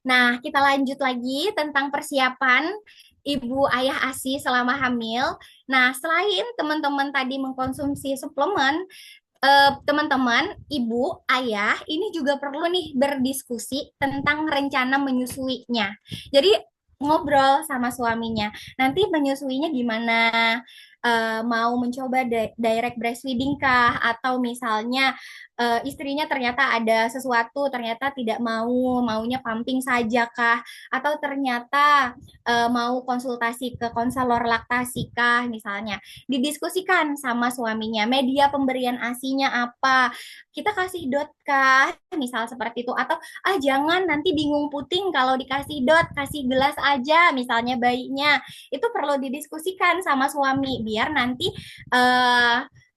Nah, kita lanjut lagi tentang persiapan ibu ayah ASI selama hamil. Nah, selain teman-teman tadi mengkonsumsi suplemen, teman-teman, ibu, ayah, ini juga perlu nih berdiskusi tentang rencana menyusuinya. Jadi ngobrol sama suaminya. Nanti menyusuinya gimana? Mau mencoba direct breastfeeding kah? Atau misalnya istrinya ternyata ada sesuatu, ternyata tidak maunya pumping saja kah? Atau ternyata mau konsultasi ke konselor laktasi kah misalnya? Didiskusikan sama suaminya, media pemberian ASINya apa, kita kasih dot kah, misal seperti itu, atau jangan nanti bingung puting kalau dikasih dot, kasih gelas aja misalnya bayinya. Itu perlu didiskusikan sama suami biar nanti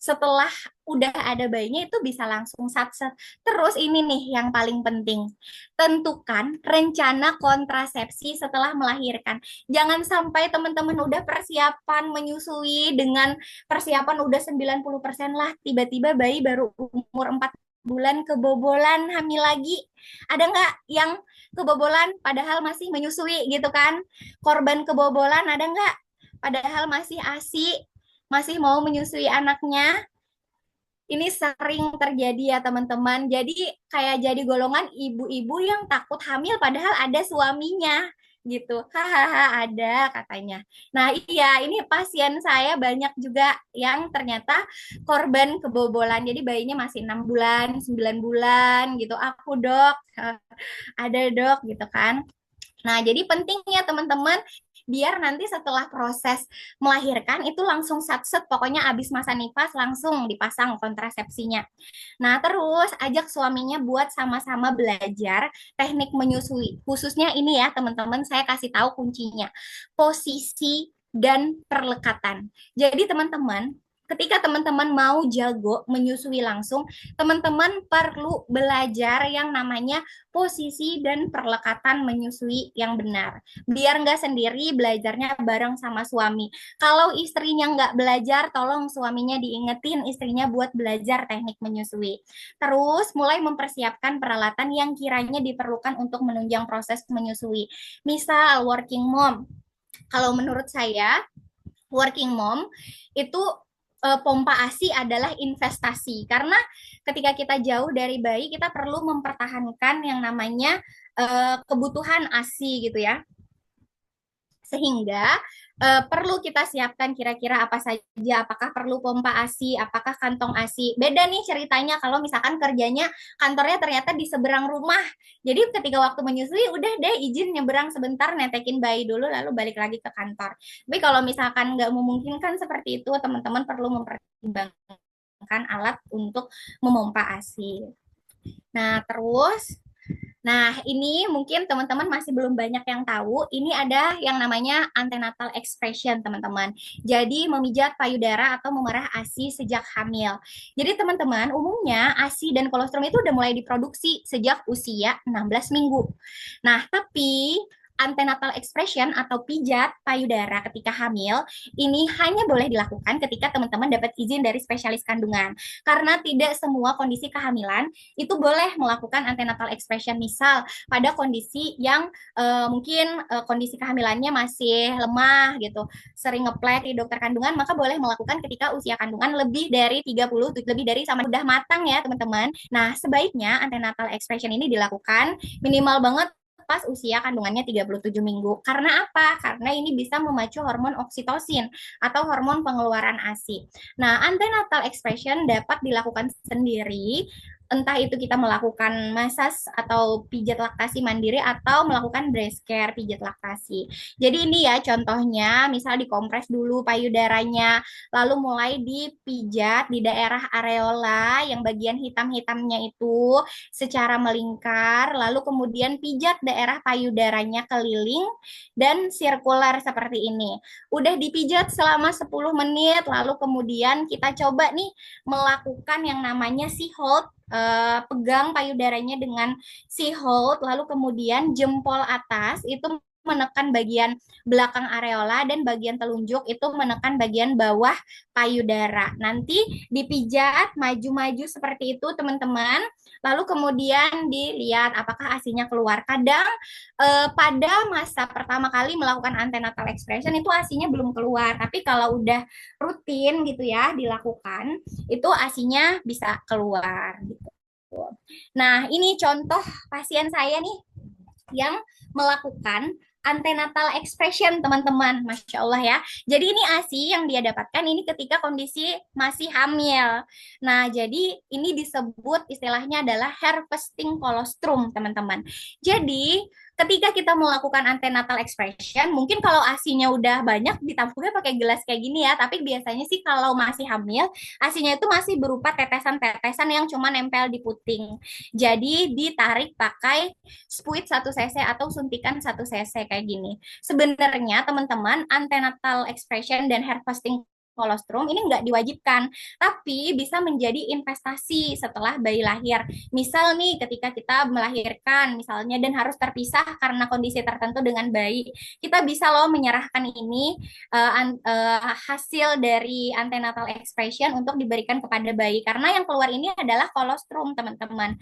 setelah udah ada bayinya itu bisa langsung satset. Terus ini nih yang paling penting, tentukan rencana kontrasepsi setelah melahirkan. Jangan sampai teman-teman udah persiapan menyusui dengan persiapan udah 90% lah, tiba-tiba bayi baru umur 4 bulan kebobolan hamil lagi. Ada nggak yang kebobolan padahal masih menyusui gitu kan? Korban kebobolan ada nggak? Padahal masih ASI, masih mau menyusui anaknya. Ini sering terjadi ya teman-teman. Jadi kayak jadi golongan ibu-ibu yang takut hamil padahal ada suaminya gitu. Hahaha ada katanya. Nah iya ini pasien saya banyak juga yang ternyata korban kebobolan. Jadi bayinya masih 6 bulan, 9 bulan gitu. Aku dok, ada dok gitu kan. Nah, jadi pentingnya teman-teman biar nanti setelah proses melahirkan itu langsung satset, pokoknya abis masa nifas langsung dipasang kontrasepsinya. Nah, terus ajak suaminya buat sama-sama belajar teknik menyusui. Khususnya ini ya teman-teman, saya kasih tahu kuncinya. Posisi dan perlekatan. Jadi teman-teman, ketika teman-teman mau jago menyusui langsung, teman-teman perlu belajar yang namanya posisi dan perlekatan menyusui yang benar. Biar nggak sendiri, belajarnya bareng sama suami. Kalau istrinya nggak belajar, tolong suaminya diingetin istrinya buat belajar teknik menyusui. Terus mulai mempersiapkan peralatan yang kiranya diperlukan untuk menunjang proses menyusui. Misal working mom. Kalau menurut saya, working mom itu pompa ASI adalah investasi karena ketika kita jauh dari bayi kita perlu mempertahankan yang namanya kebutuhan ASI gitu ya, sehingga perlu kita siapkan kira-kira apa saja, apakah perlu pompa ASI, apakah kantong ASI. Beda nih ceritanya kalau misalkan kerjanya kantornya ternyata di seberang rumah. Jadi ketika waktu menyusui udah deh izin nyeberang sebentar netekin bayi dulu lalu balik lagi ke kantor. Tapi kalau misalkan nggak memungkinkan seperti itu, teman-teman perlu mempertimbangkan alat untuk memompa ASI. Nah, terus ini mungkin teman-teman masih belum banyak yang tahu. Ini ada yang namanya antenatal expression, teman-teman. Jadi memijat payudara atau memerah ASI sejak hamil. Jadi teman-teman, umumnya ASI dan kolostrum itu udah mulai diproduksi sejak usia 16 minggu. Nah, tapi antenatal expression atau pijat payudara ketika hamil ini hanya boleh dilakukan ketika teman-teman dapat izin dari spesialis kandungan. Karena tidak semua kondisi kehamilan itu boleh melakukan antenatal expression. Misal pada kondisi yang mungkin kondisi kehamilannya masih lemah gitu, sering ngeplek di dokter kandungan, maka boleh melakukan ketika usia kandungan lebih dari 30, lebih dari sama udah matang ya teman-teman. Nah, sebaiknya antenatal expression ini dilakukan minimal banget pas usia kandungannya 37 minggu. Karena apa? Karena ini bisa memacu hormon oksitosin atau hormon pengeluaran ASI. Nah, antenatal expression dapat dilakukan sendiri, entah itu kita melakukan massage atau pijat laktasi mandiri atau melakukan breast care pijat laktasi. Jadi ini ya contohnya, misal dikompres dulu payudaranya, lalu mulai dipijat di daerah areola yang bagian hitam-hitamnya itu secara melingkar, lalu kemudian pijat daerah payudaranya keliling dan sirkular seperti ini. Udah dipijat selama 10 menit, lalu kemudian kita coba nih melakukan yang namanya sea hold, pegang payudaranya dengan sea hold, lalu kemudian jempol atas itu menekan bagian belakang areola dan bagian telunjuk itu menekan bagian bawah payudara. Nanti dipijat maju-maju seperti itu teman-teman. Lalu kemudian dilihat apakah ASINya keluar. Kadang pada masa pertama kali melakukan antenatal expression itu ASINya belum keluar. Tapi kalau udah rutin gitu ya dilakukan, itu ASINya bisa keluar gitu. Nah, ini contoh pasien saya nih yang melakukan antenatal expression, teman-teman. Masya Allah ya. Jadi ini ASI yang dia dapatkan ini ketika kondisi masih hamil. Nah, jadi ini disebut istilahnya adalah harvesting colostrum, teman-teman. Jadi ketika kita melakukan antenatal expression, mungkin kalau ASINya udah banyak ditampungnya pakai gelas kayak gini ya, tapi biasanya sih kalau masih hamil, ASINya itu masih berupa tetesan-tetesan yang cuma nempel di puting. Jadi ditarik pakai spuit 1 cc atau suntikan 1 cc kayak gini. Sebenarnya teman-teman antenatal expression dan harvesting kolostrum ini nggak diwajibkan, tapi bisa menjadi investasi setelah bayi lahir. Misal nih ketika kita melahirkan misalnya dan harus terpisah karena kondisi tertentu dengan bayi, kita bisa loh menyerahkan ini hasil dari antenatal expression untuk diberikan kepada bayi karena yang keluar ini adalah kolostrum teman-teman.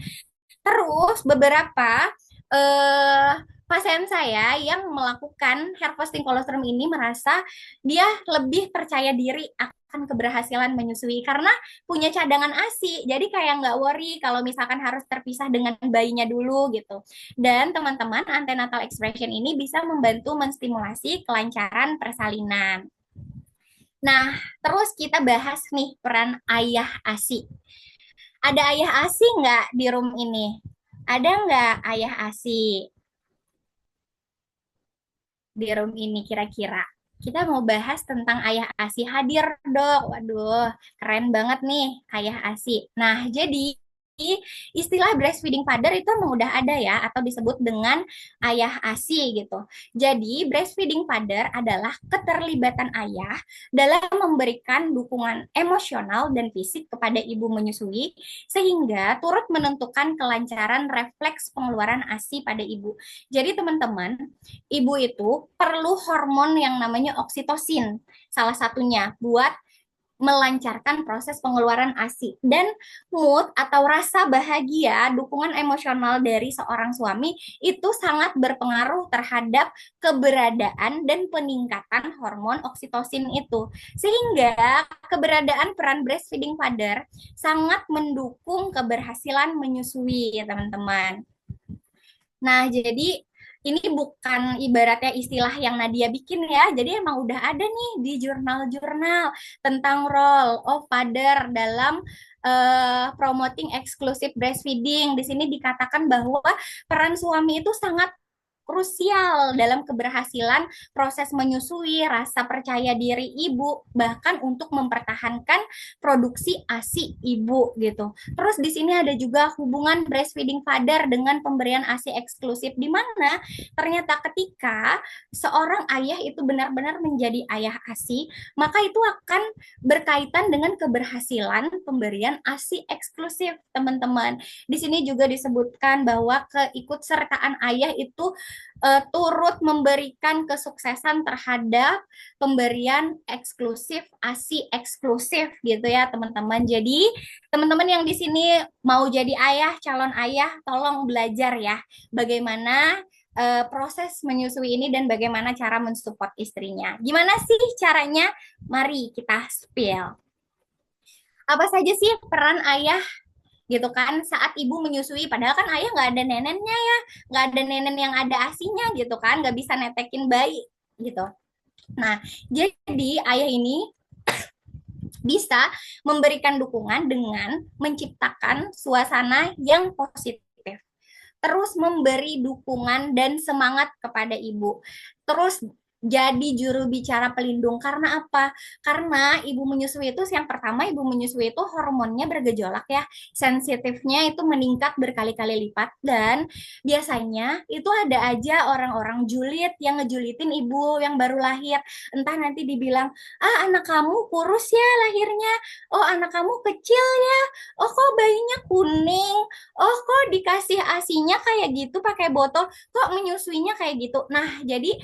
Terus beberapa eh, pasien saya yang melakukan hair fasting colostrum ini merasa dia lebih percaya diri akan keberhasilan menyusui karena punya cadangan ASI. Jadi kayak nggak worry kalau misalkan harus terpisah dengan bayinya dulu gitu. Dan teman-teman, antenatal expression ini bisa membantu menstimulasi kelancaran persalinan. Nah, terus kita bahas nih peran ayah ASI. Ada ayah ASI nggak di room ini? Ada nggak ayah ASI di room ini kira-kira? Kita mau bahas tentang ayah ASI hadir dok. Waduh, keren banget nih ayah ASI. Nah, jadi istilah breastfeeding father itu memang udah ada ya, atau disebut dengan ayah ASI gitu. Jadi breastfeeding father adalah keterlibatan ayah dalam memberikan dukungan emosional dan fisik kepada ibu menyusui sehingga turut menentukan kelancaran refleks pengeluaran ASI pada ibu. Jadi teman-teman, ibu itu perlu hormon yang namanya oksitosin, salah satunya buat melancarkan proses pengeluaran ASI. Dan mood atau rasa bahagia, dukungan emosional dari seorang suami itu sangat berpengaruh terhadap keberadaan dan peningkatan hormon oksitosin itu. Sehingga keberadaan peran breastfeeding father sangat mendukung keberhasilan menyusui ya teman-teman. Nah, jadi ini bukan ibaratnya istilah yang Nadia bikin ya. Jadi emang udah ada nih di jurnal-jurnal tentang role of father dalam promoting exclusive breastfeeding. Di sini dikatakan bahwa peran suami itu sangat krusial dalam keberhasilan proses menyusui, rasa percaya diri ibu, bahkan untuk mempertahankan produksi ASI ibu gitu. Terus di sini ada juga hubungan breastfeeding father dengan pemberian ASI eksklusif, di mana ternyata ketika seorang ayah itu benar-benar menjadi ayah ASI, maka itu akan berkaitan dengan keberhasilan pemberian ASI eksklusif, teman-teman. Di sini juga disebutkan bahwa keikutsertaan ayah itu turut memberikan kesuksesan terhadap pemberian eksklusif ASI eksklusif gitu ya teman-teman. Jadi teman-teman yang di sini mau jadi ayah, calon ayah, tolong belajar ya bagaimana proses menyusui ini dan bagaimana cara mensupport istrinya. Gimana sih caranya? Mari kita spill. Apa saja sih peran ayah gitu kan saat ibu menyusui, padahal kan ayah nggak ada nenennya ya, nggak ada nenen yang ada asinya gitu kan, nggak bisa netekin bayi gitu. Nah, jadi ayah ini bisa memberikan dukungan dengan menciptakan suasana yang positif, terus memberi dukungan dan semangat kepada ibu, terus jadi juru bicara pelindung. Karena apa? Karena ibu menyusui itu, yang pertama, ibu menyusui itu hormonnya bergejolak ya, sensitifnya itu meningkat berkali-kali lipat, dan biasanya itu ada aja orang-orang julid yang ngejulitin ibu yang baru lahir. Entah nanti dibilang, ah anak kamu kurus ya lahirnya, oh anak kamu kecil ya, oh kok bayinya kuning, oh kok dikasih asinya kayak gitu pakai botol, kok menyusuinya kayak gitu. Nah, jadi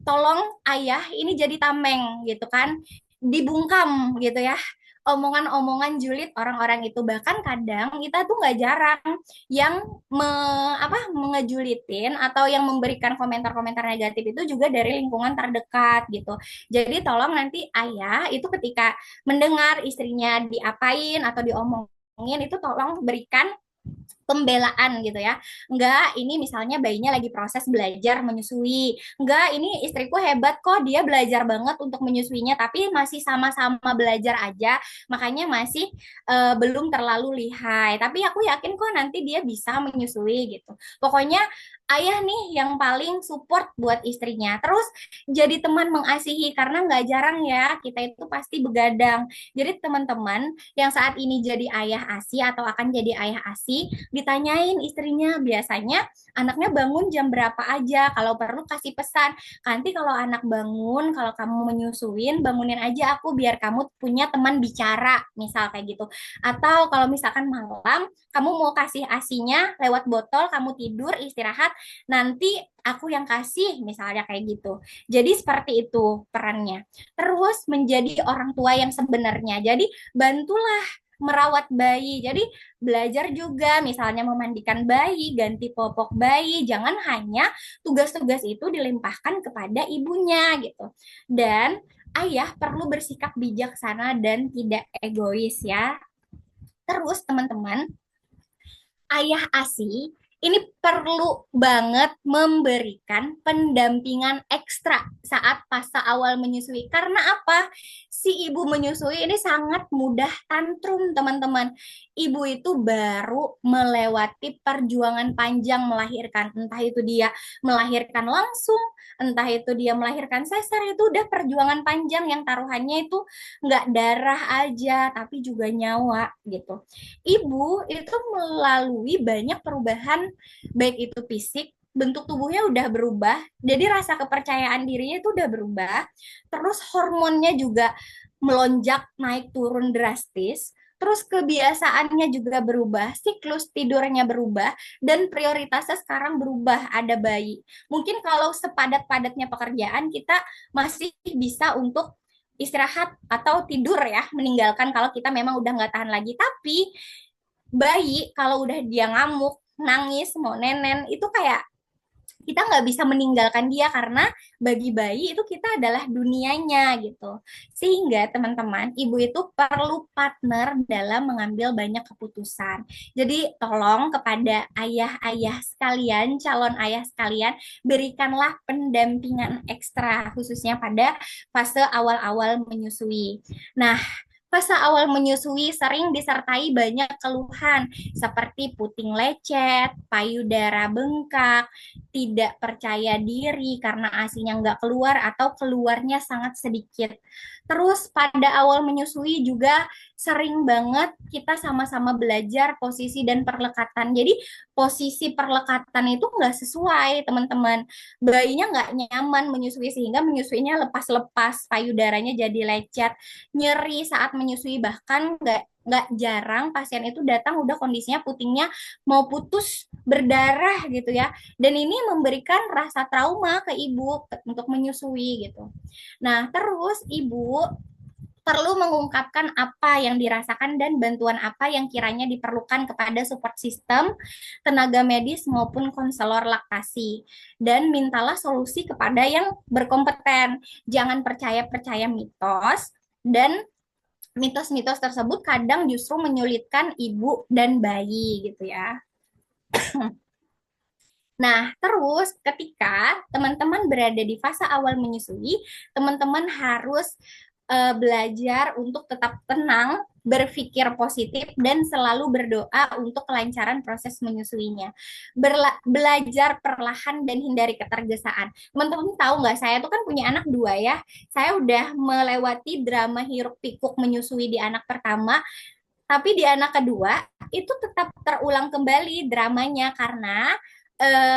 tolong ayah ini jadi tameng gitu kan, dibungkam gitu ya omongan-omongan julid orang-orang itu. Bahkan kadang kita tuh nggak jarang yang mengejulitin atau yang memberikan komentar-komentar negatif itu juga dari lingkungan terdekat gitu. Jadi tolong nanti ayah itu ketika mendengar istrinya diapain atau diomongin itu tolong berikan pembelaan gitu ya. Enggak, ini misalnya bayinya lagi proses belajar menyusui. Enggak, ini istriku hebat kok, dia belajar banget untuk menyusuinya, tapi masih sama-sama belajar aja, makanya masih belum terlalu lihai. Tapi aku yakin kok nanti dia bisa menyusui gitu. Pokoknya ayah nih yang paling support buat istrinya. Terus jadi teman mengasihi, karena nggak jarang ya kita itu pasti begadang. Jadi teman-teman yang saat ini jadi ayah ASI atau akan jadi ayah ASI, ditanyain istrinya biasanya anaknya bangun jam berapa aja. Kalau perlu kasih pesan, nanti kalau anak bangun, kalau kamu menyusuin, bangunin aja aku biar kamu punya teman bicara, misal kayak gitu. Atau kalau misalkan malam, kamu mau kasih asinya lewat botol, kamu tidur, istirahat, nanti aku yang kasih, misalnya kayak gitu. Jadi seperti itu perannya. Terus menjadi orang tua yang sebenarnya. Jadi bantulah merawat bayi. Jadi belajar juga misalnya memandikan bayi, ganti popok bayi. Jangan hanya tugas-tugas itu dilimpahkan kepada ibunya gitu. Dan ayah perlu bersikap bijaksana dan tidak egois ya. Terus teman-teman, ayah ASI ini perlu banget memberikan pendampingan ekstra saat fase awal menyusui. Karena apa? Si ibu menyusui ini sangat mudah tantrum, teman-teman. Ibu itu baru melewati perjuangan panjang melahirkan. Entah itu dia melahirkan langsung, entah itu dia melahirkan sesar, itu udah perjuangan panjang yang taruhannya itu nggak darah aja, tapi juga nyawa gitu. Ibu itu melalui banyak perubahan, baik itu fisik, bentuk tubuhnya udah berubah, jadi rasa kepercayaan dirinya itu udah berubah, terus hormonnya juga melonjak naik turun drastis, terus kebiasaannya juga berubah, siklus tidurnya berubah, dan prioritasnya sekarang berubah, ada bayi. Mungkin kalau sepadat-padatnya pekerjaan, kita masih bisa untuk istirahat atau tidur ya, meninggalkan kalau kita memang udah nggak tahan lagi. Tapi bayi kalau udah dia ngamuk, nangis, mau nenen, itu kayak kita nggak bisa meninggalkan dia karena bagi bayi itu kita adalah dunianya gitu. Sehingga teman-teman, ibu itu perlu partner dalam mengambil banyak keputusan. Jadi tolong kepada ayah-ayah sekalian, calon ayah sekalian, berikanlah pendampingan ekstra khususnya pada fase awal-awal menyusui. Nah, fase awal menyusui sering disertai banyak keluhan seperti puting lecet, payudara bengkak, tidak percaya diri karena ASINya nggak keluar atau keluarnya sangat sedikit. Terus pada awal menyusui juga sering banget kita sama-sama belajar posisi dan perlekatan. Jadi posisi perlekatan itu nggak sesuai, teman-teman. Bayinya nggak nyaman menyusui sehingga menyusuinya lepas-lepas, payudaranya jadi lecet, nyeri saat menyusui, bahkan nggak jarang pasien itu datang udah kondisinya putingnya mau putus berdarah gitu ya, dan ini memberikan rasa trauma ke ibu untuk menyusui gitu. Nah, terus ibu perlu mengungkapkan apa yang dirasakan dan bantuan apa yang kiranya diperlukan kepada support system, tenaga medis maupun konselor laktasi. Dan mintalah solusi kepada yang berkompeten. Jangan percaya-percaya mitos, dan mitos-mitos tersebut kadang justru menyulitkan ibu dan bayi gitu ya. Nah, terus ketika teman-teman berada di fase awal menyusui, teman-teman harus belajar untuk tetap tenang, berpikir positif, dan selalu berdoa untuk kelancaran proses menyusuinya. Belajar perlahan dan hindari ketergesaan. Teman-teman tahu nggak, saya tuh kan punya anak dua ya. Saya udah melewati drama hiruk pikuk menyusui di anak pertama, tapi di anak kedua itu tetap terulang kembali dramanya karena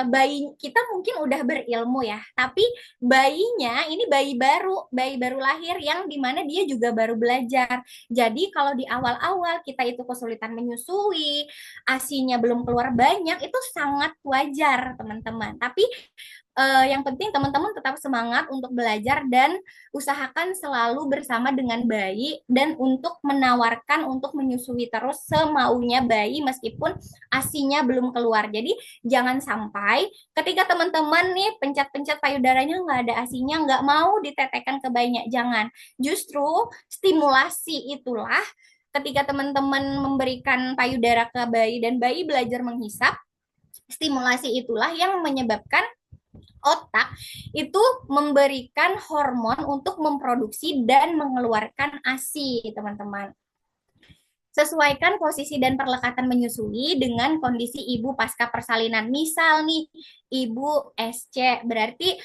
bayi kita mungkin udah berilmu ya, tapi bayinya ini bayi baru lahir yang dimana dia juga baru belajar. Jadi kalau di awal-awal kita itu kesulitan menyusui, ASINya belum keluar banyak, itu sangat wajar teman-teman. Tapi yang penting teman-teman tetap semangat untuk belajar dan usahakan selalu bersama dengan bayi dan untuk menawarkan untuk menyusui terus semaunya bayi meskipun ASINya belum keluar. Jadi jangan sampai ketika teman-teman nih pencet-pencet payudaranya nggak ada ASINya, nggak mau ditetekkan ke bayinya. Jangan. Justru stimulasi itulah ketika teman-teman memberikan payudara ke bayi dan bayi belajar menghisap, stimulasi itulah yang menyebabkan otak itu memberikan hormon untuk memproduksi dan mengeluarkan ASI, teman-teman. Sesuaikan posisi dan perlekatan menyusui dengan kondisi ibu pasca persalinan. Misal nih, ibu SC, berarti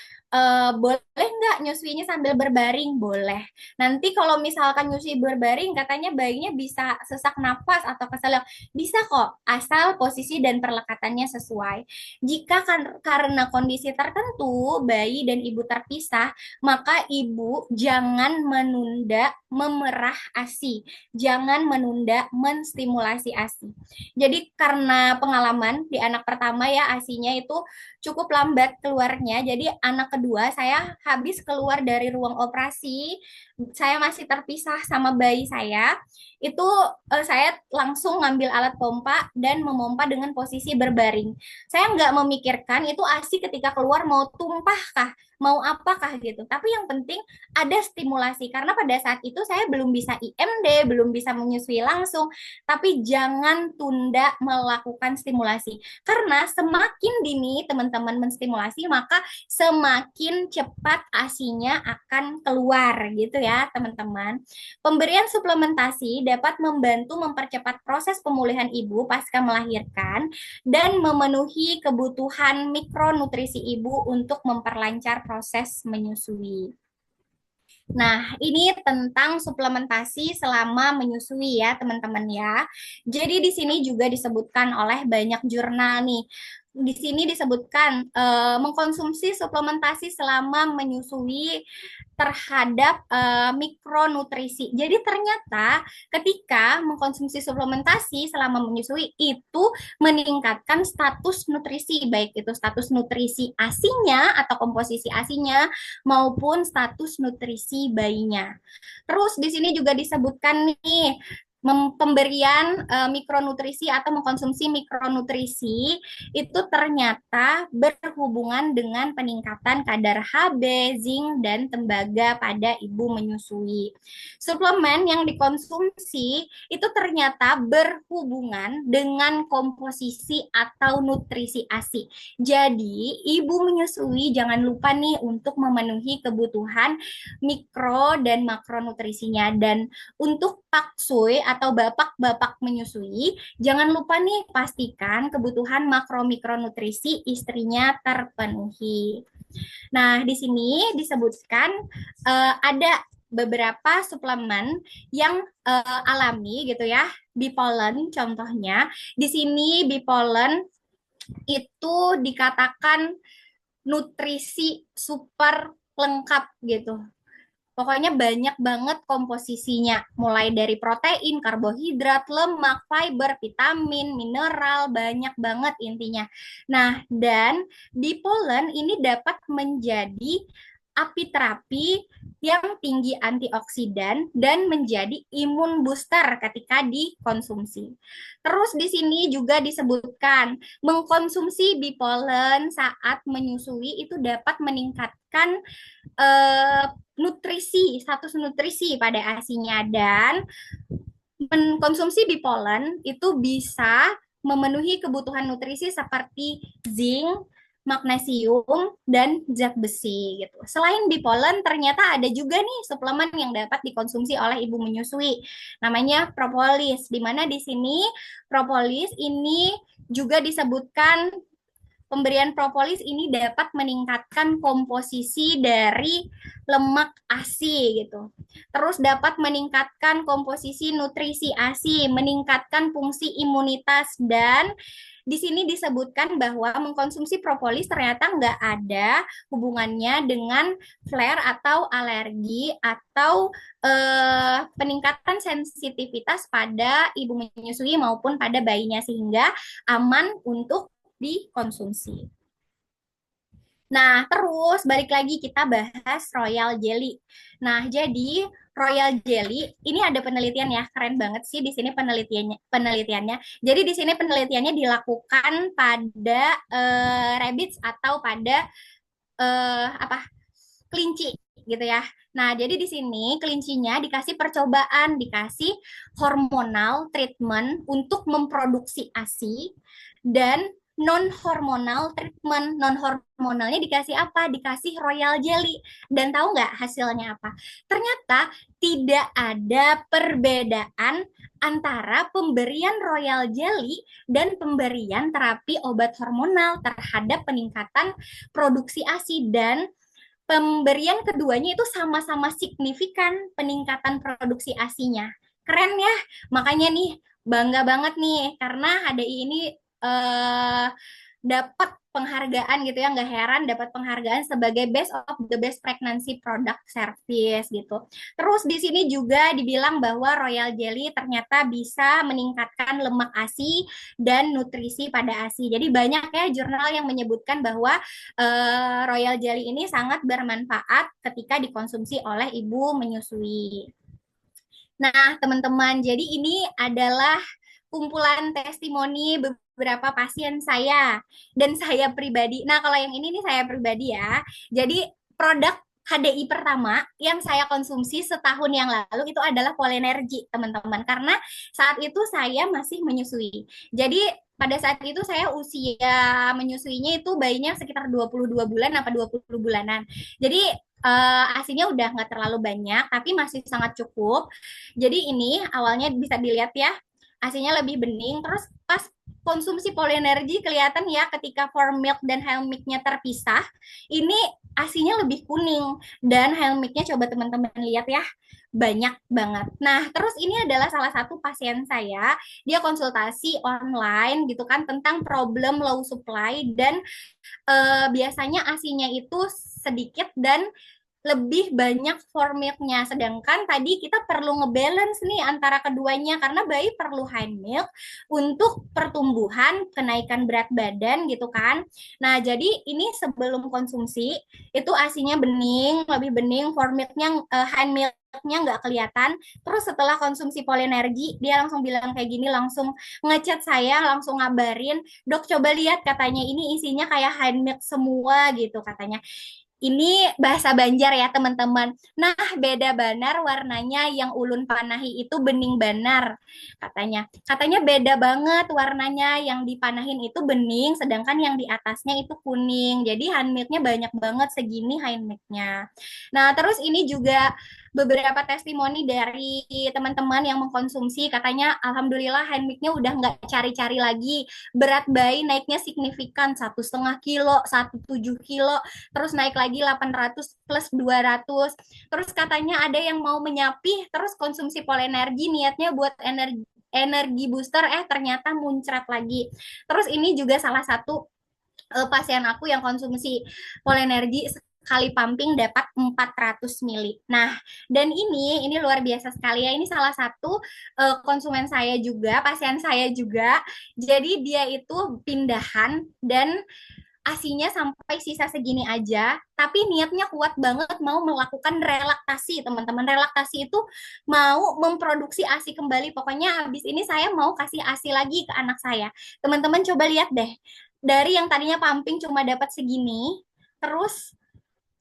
boleh nggak nyusuinya sambil berbaring? Boleh. Nanti kalau misalkan nyusui berbaring, katanya bayinya bisa sesak napas atau keselak. Bisa kok, asal posisi dan perlekatannya sesuai. Jika karena kondisi tertentu, bayi dan ibu terpisah, maka ibu jangan menunda memerah ASI, jangan menunda menstimulasi ASI. Jadi karena pengalaman di anak pertama ya, ASINya itu cukup lambat keluarnya. Jadi anak kedua saya habis keluar dari ruang operasi, saya masih terpisah sama bayi saya. Itu saya langsung ngambil alat pompa dan memompa dengan posisi berbaring. Saya nggak memikirkan itu ASI ketika keluar mau tumpah kah, mau apakah gitu. Tapi yang penting ada stimulasi karena pada saat itu saya belum bisa IMD, belum bisa menyusui langsung. Tapi jangan tunda melakukan stimulasi karena semakin dini teman-teman menstimulasi maka semakin cepat ASINya akan keluar gitu ya, teman-teman. Pemberian suplementasi dapat membantu mempercepat proses pemulihan ibu pasca melahirkan dan memenuhi kebutuhan mikronutrisi ibu untuk memperlancar proses menyusui. Nah, ini tentang suplementasi selama menyusui ya, teman-teman ya. Jadi di sini juga disebutkan oleh banyak jurnal nih. Di sini disebutkan mengkonsumsi suplementasi selama menyusui terhadap mikronutrisi. Jadi ternyata ketika mengkonsumsi suplementasi selama menyusui itu meningkatkan status nutrisi, baik itu status nutrisi ASI-nya atau komposisi ASI-nya maupun status nutrisi bayinya. Terus di sini juga disebutkan nih pemberian mikronutrisi atau mengkonsumsi mikronutrisi itu ternyata berhubungan dengan peningkatan kadar Hb, zinc, dan tembaga pada ibu menyusui. Suplemen yang dikonsumsi itu ternyata berhubungan dengan komposisi atau nutrisi ASI. Jadi, ibu menyusui jangan lupa nih untuk memenuhi kebutuhan mikro dan makronutrisinya. Dan untuk paksui atau bapak-bapak menyusui, jangan lupa nih pastikan kebutuhan makro mikronutrisi istrinya terpenuhi. Nah, di sini disebutkan ada beberapa suplemen yang alami gitu ya. Bipolen contohnya. Di sini Bipolen itu dikatakan nutrisi super lengkap gitu. Pokoknya banyak banget komposisinya, mulai dari protein, karbohidrat, lemak, fiber, vitamin, mineral, banyak banget intinya. Nah, dan bipolen ini dapat menjadi apiterapi yang tinggi antioksidan dan menjadi imun booster ketika dikonsumsi. Terus di sini juga disebutkan mengkonsumsi bipolen saat menyusui itu dapat meningkatkan nutrisi, status nutrisi pada ASI-nya dan mengkonsumsi bipolen itu bisa memenuhi kebutuhan nutrisi seperti zinc, magnesium, dan zat besi gitu. Selain bipolen, ternyata ada juga nih suplemen yang dapat dikonsumsi oleh ibu menyusui. Namanya propolis, di mana di sini propolis ini juga disebutkan pemberian propolis ini dapat meningkatkan komposisi dari lemak ASI gitu. Terus dapat meningkatkan komposisi nutrisi ASI, meningkatkan fungsi imunitas dan di sini disebutkan bahwa mengkonsumsi propolis ternyata nggak ada hubungannya dengan flare atau alergi atau peningkatan sensitivitas pada ibu menyusui maupun pada bayinya sehingga aman untuk dikonsumsi. Nah, terus balik lagi kita bahas Royal Jelly. Nah, jadi Royal Jelly ini ada penelitian ya, keren banget sih di sini penelitiannya. Jadi di sini penelitiannya dilakukan pada rabbits atau pada apa kelinci gitu ya. Nah, jadi di sini kelincinya dikasih percobaan, dikasih hormonal treatment untuk memproduksi ASI dan non hormonal treatment. Non hormonalnya dikasih apa? Dikasih royal jelly. Dan tahu nggak hasilnya apa? Ternyata tidak ada perbedaan antara pemberian royal jelly dan pemberian terapi obat hormonal terhadap peningkatan produksi ASI dan pemberian keduanya itu sama-sama signifikan peningkatan produksi ASI-nya. Keren ya, makanya nih bangga banget nih karena HDI ini dapat penghargaan gitu ya, nggak heran dapat penghargaan sebagai best of the best pregnancy product service gitu. Terus di sini juga dibilang bahwa Royal Jelly ternyata bisa meningkatkan lemak ASI dan nutrisi pada ASI. Jadi banyak ya jurnal yang menyebutkan bahwa Royal Jelly ini sangat bermanfaat ketika dikonsumsi oleh ibu menyusui. Nah, teman-teman, jadi ini adalah kumpulan testimoni beberapa pasien saya dan saya pribadi. Nah, kalau yang ini nih saya pribadi ya. Jadi produk HDI pertama yang saya konsumsi setahun yang lalu itu adalah Polenergy, teman-teman. Karena saat itu saya masih menyusui. Jadi pada saat itu saya usia menyusuinya itu bayinya sekitar 22 bulan apa 20 bulanan. Jadi ASINya udah nggak terlalu banyak, tapi masih sangat cukup. Jadi ini awalnya bisa dilihat ya, ASINya lebih bening. Terus pas konsumsi polenergi kelihatan ya ketika form milk dan whole milknya terpisah, ini ASINya lebih kuning. Dan whole milknya coba teman-teman lihat ya, banyak banget. Nah, terus ini adalah salah satu pasien saya, dia konsultasi online gitu kan tentang problem low supply dan biasanya ASINya itu sedikit dan lebih banyak formilnya. Sedangkan tadi kita perlu ngebalance nih antara keduanya karena bayi perlu high milk untuk pertumbuhan, kenaikan berat badan gitu kan. Nah, jadi ini sebelum konsumsi itu ASINya bening, lebih bening, formilnya high milknya nggak kelihatan. Terus setelah konsumsi polenergi, dia langsung bilang kayak gini, langsung ngechat saya, langsung ngabarin, dok coba lihat katanya ini isinya kayak high milk semua gitu katanya. Ini bahasa Banjar ya teman-teman. Nah, beda banar warnanya, yang ulun panahi itu bening banar katanya. Katanya beda banget warnanya, yang dipanahin itu bening sedangkan yang di atasnya itu kuning. Jadi handmade-nya banyak banget segini handmade-nya. Nah, terus ini juga beberapa testimoni dari teman-teman yang mengkonsumsi katanya alhamdulillah handmade-nya udah nggak cari-cari lagi, berat bayi naiknya signifikan 1,5 kilo, 1,7 kilo, terus naik lagi 800 plus 200. Terus katanya ada yang mau menyapi terus konsumsi polenergi niatnya buat energi booster, ternyata muncrat lagi. Terus ini juga salah satu pasien aku yang konsumsi polenergi sekali pumping dapat 400 mili. Nah, dan ini luar biasa sekali ya. Ini salah satu konsumen saya juga, pasien saya juga. Jadi dia itu pindahan dan ASINya sampai sisa segini aja, tapi niatnya kuat banget mau melakukan relaktasi, teman-teman. Relaktasi itu mau memproduksi ASI kembali. Pokoknya habis ini saya mau kasih ASI lagi ke anak saya. Teman-teman coba lihat deh, dari yang tadinya pumping cuma dapat segini, terus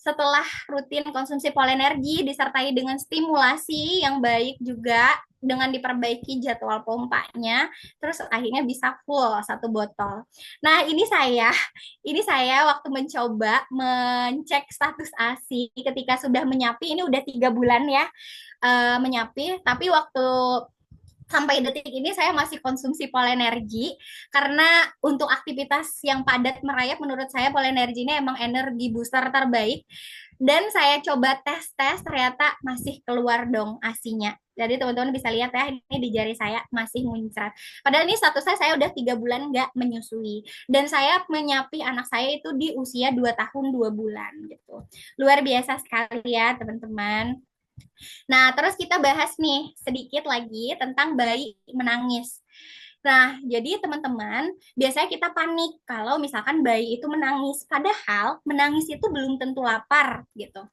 setelah rutin konsumsi polenergi disertai dengan stimulasi yang baik juga dengan diperbaiki jadwal pompanya, terus akhirnya bisa full 1 botol. Nah, ini saya waktu mencoba mencek status ASI ketika sudah menyapi, ini udah 3 bulan ya menyapi, tapi waktu sampai detik ini saya masih konsumsi polenergi karena untuk aktivitas yang padat merayap menurut saya polenergi ini emang energi booster terbaik. Dan saya coba tes-tes ternyata masih keluar dong ASINya. Jadi teman-teman bisa lihat ya, ini di jari saya masih muncrat. Padahal ini statusnya saya udah 3 bulan nggak menyusui. Dan saya menyapi anak saya itu di usia 2 tahun 2 bulan gitu. Luar biasa sekali ya teman-teman. Nah, terus kita bahas nih sedikit lagi tentang bayi menangis. Nah, jadi teman-teman, biasanya kita panik kalau misalkan bayi itu menangis. Padahal menangis itu belum tentu lapar gitu.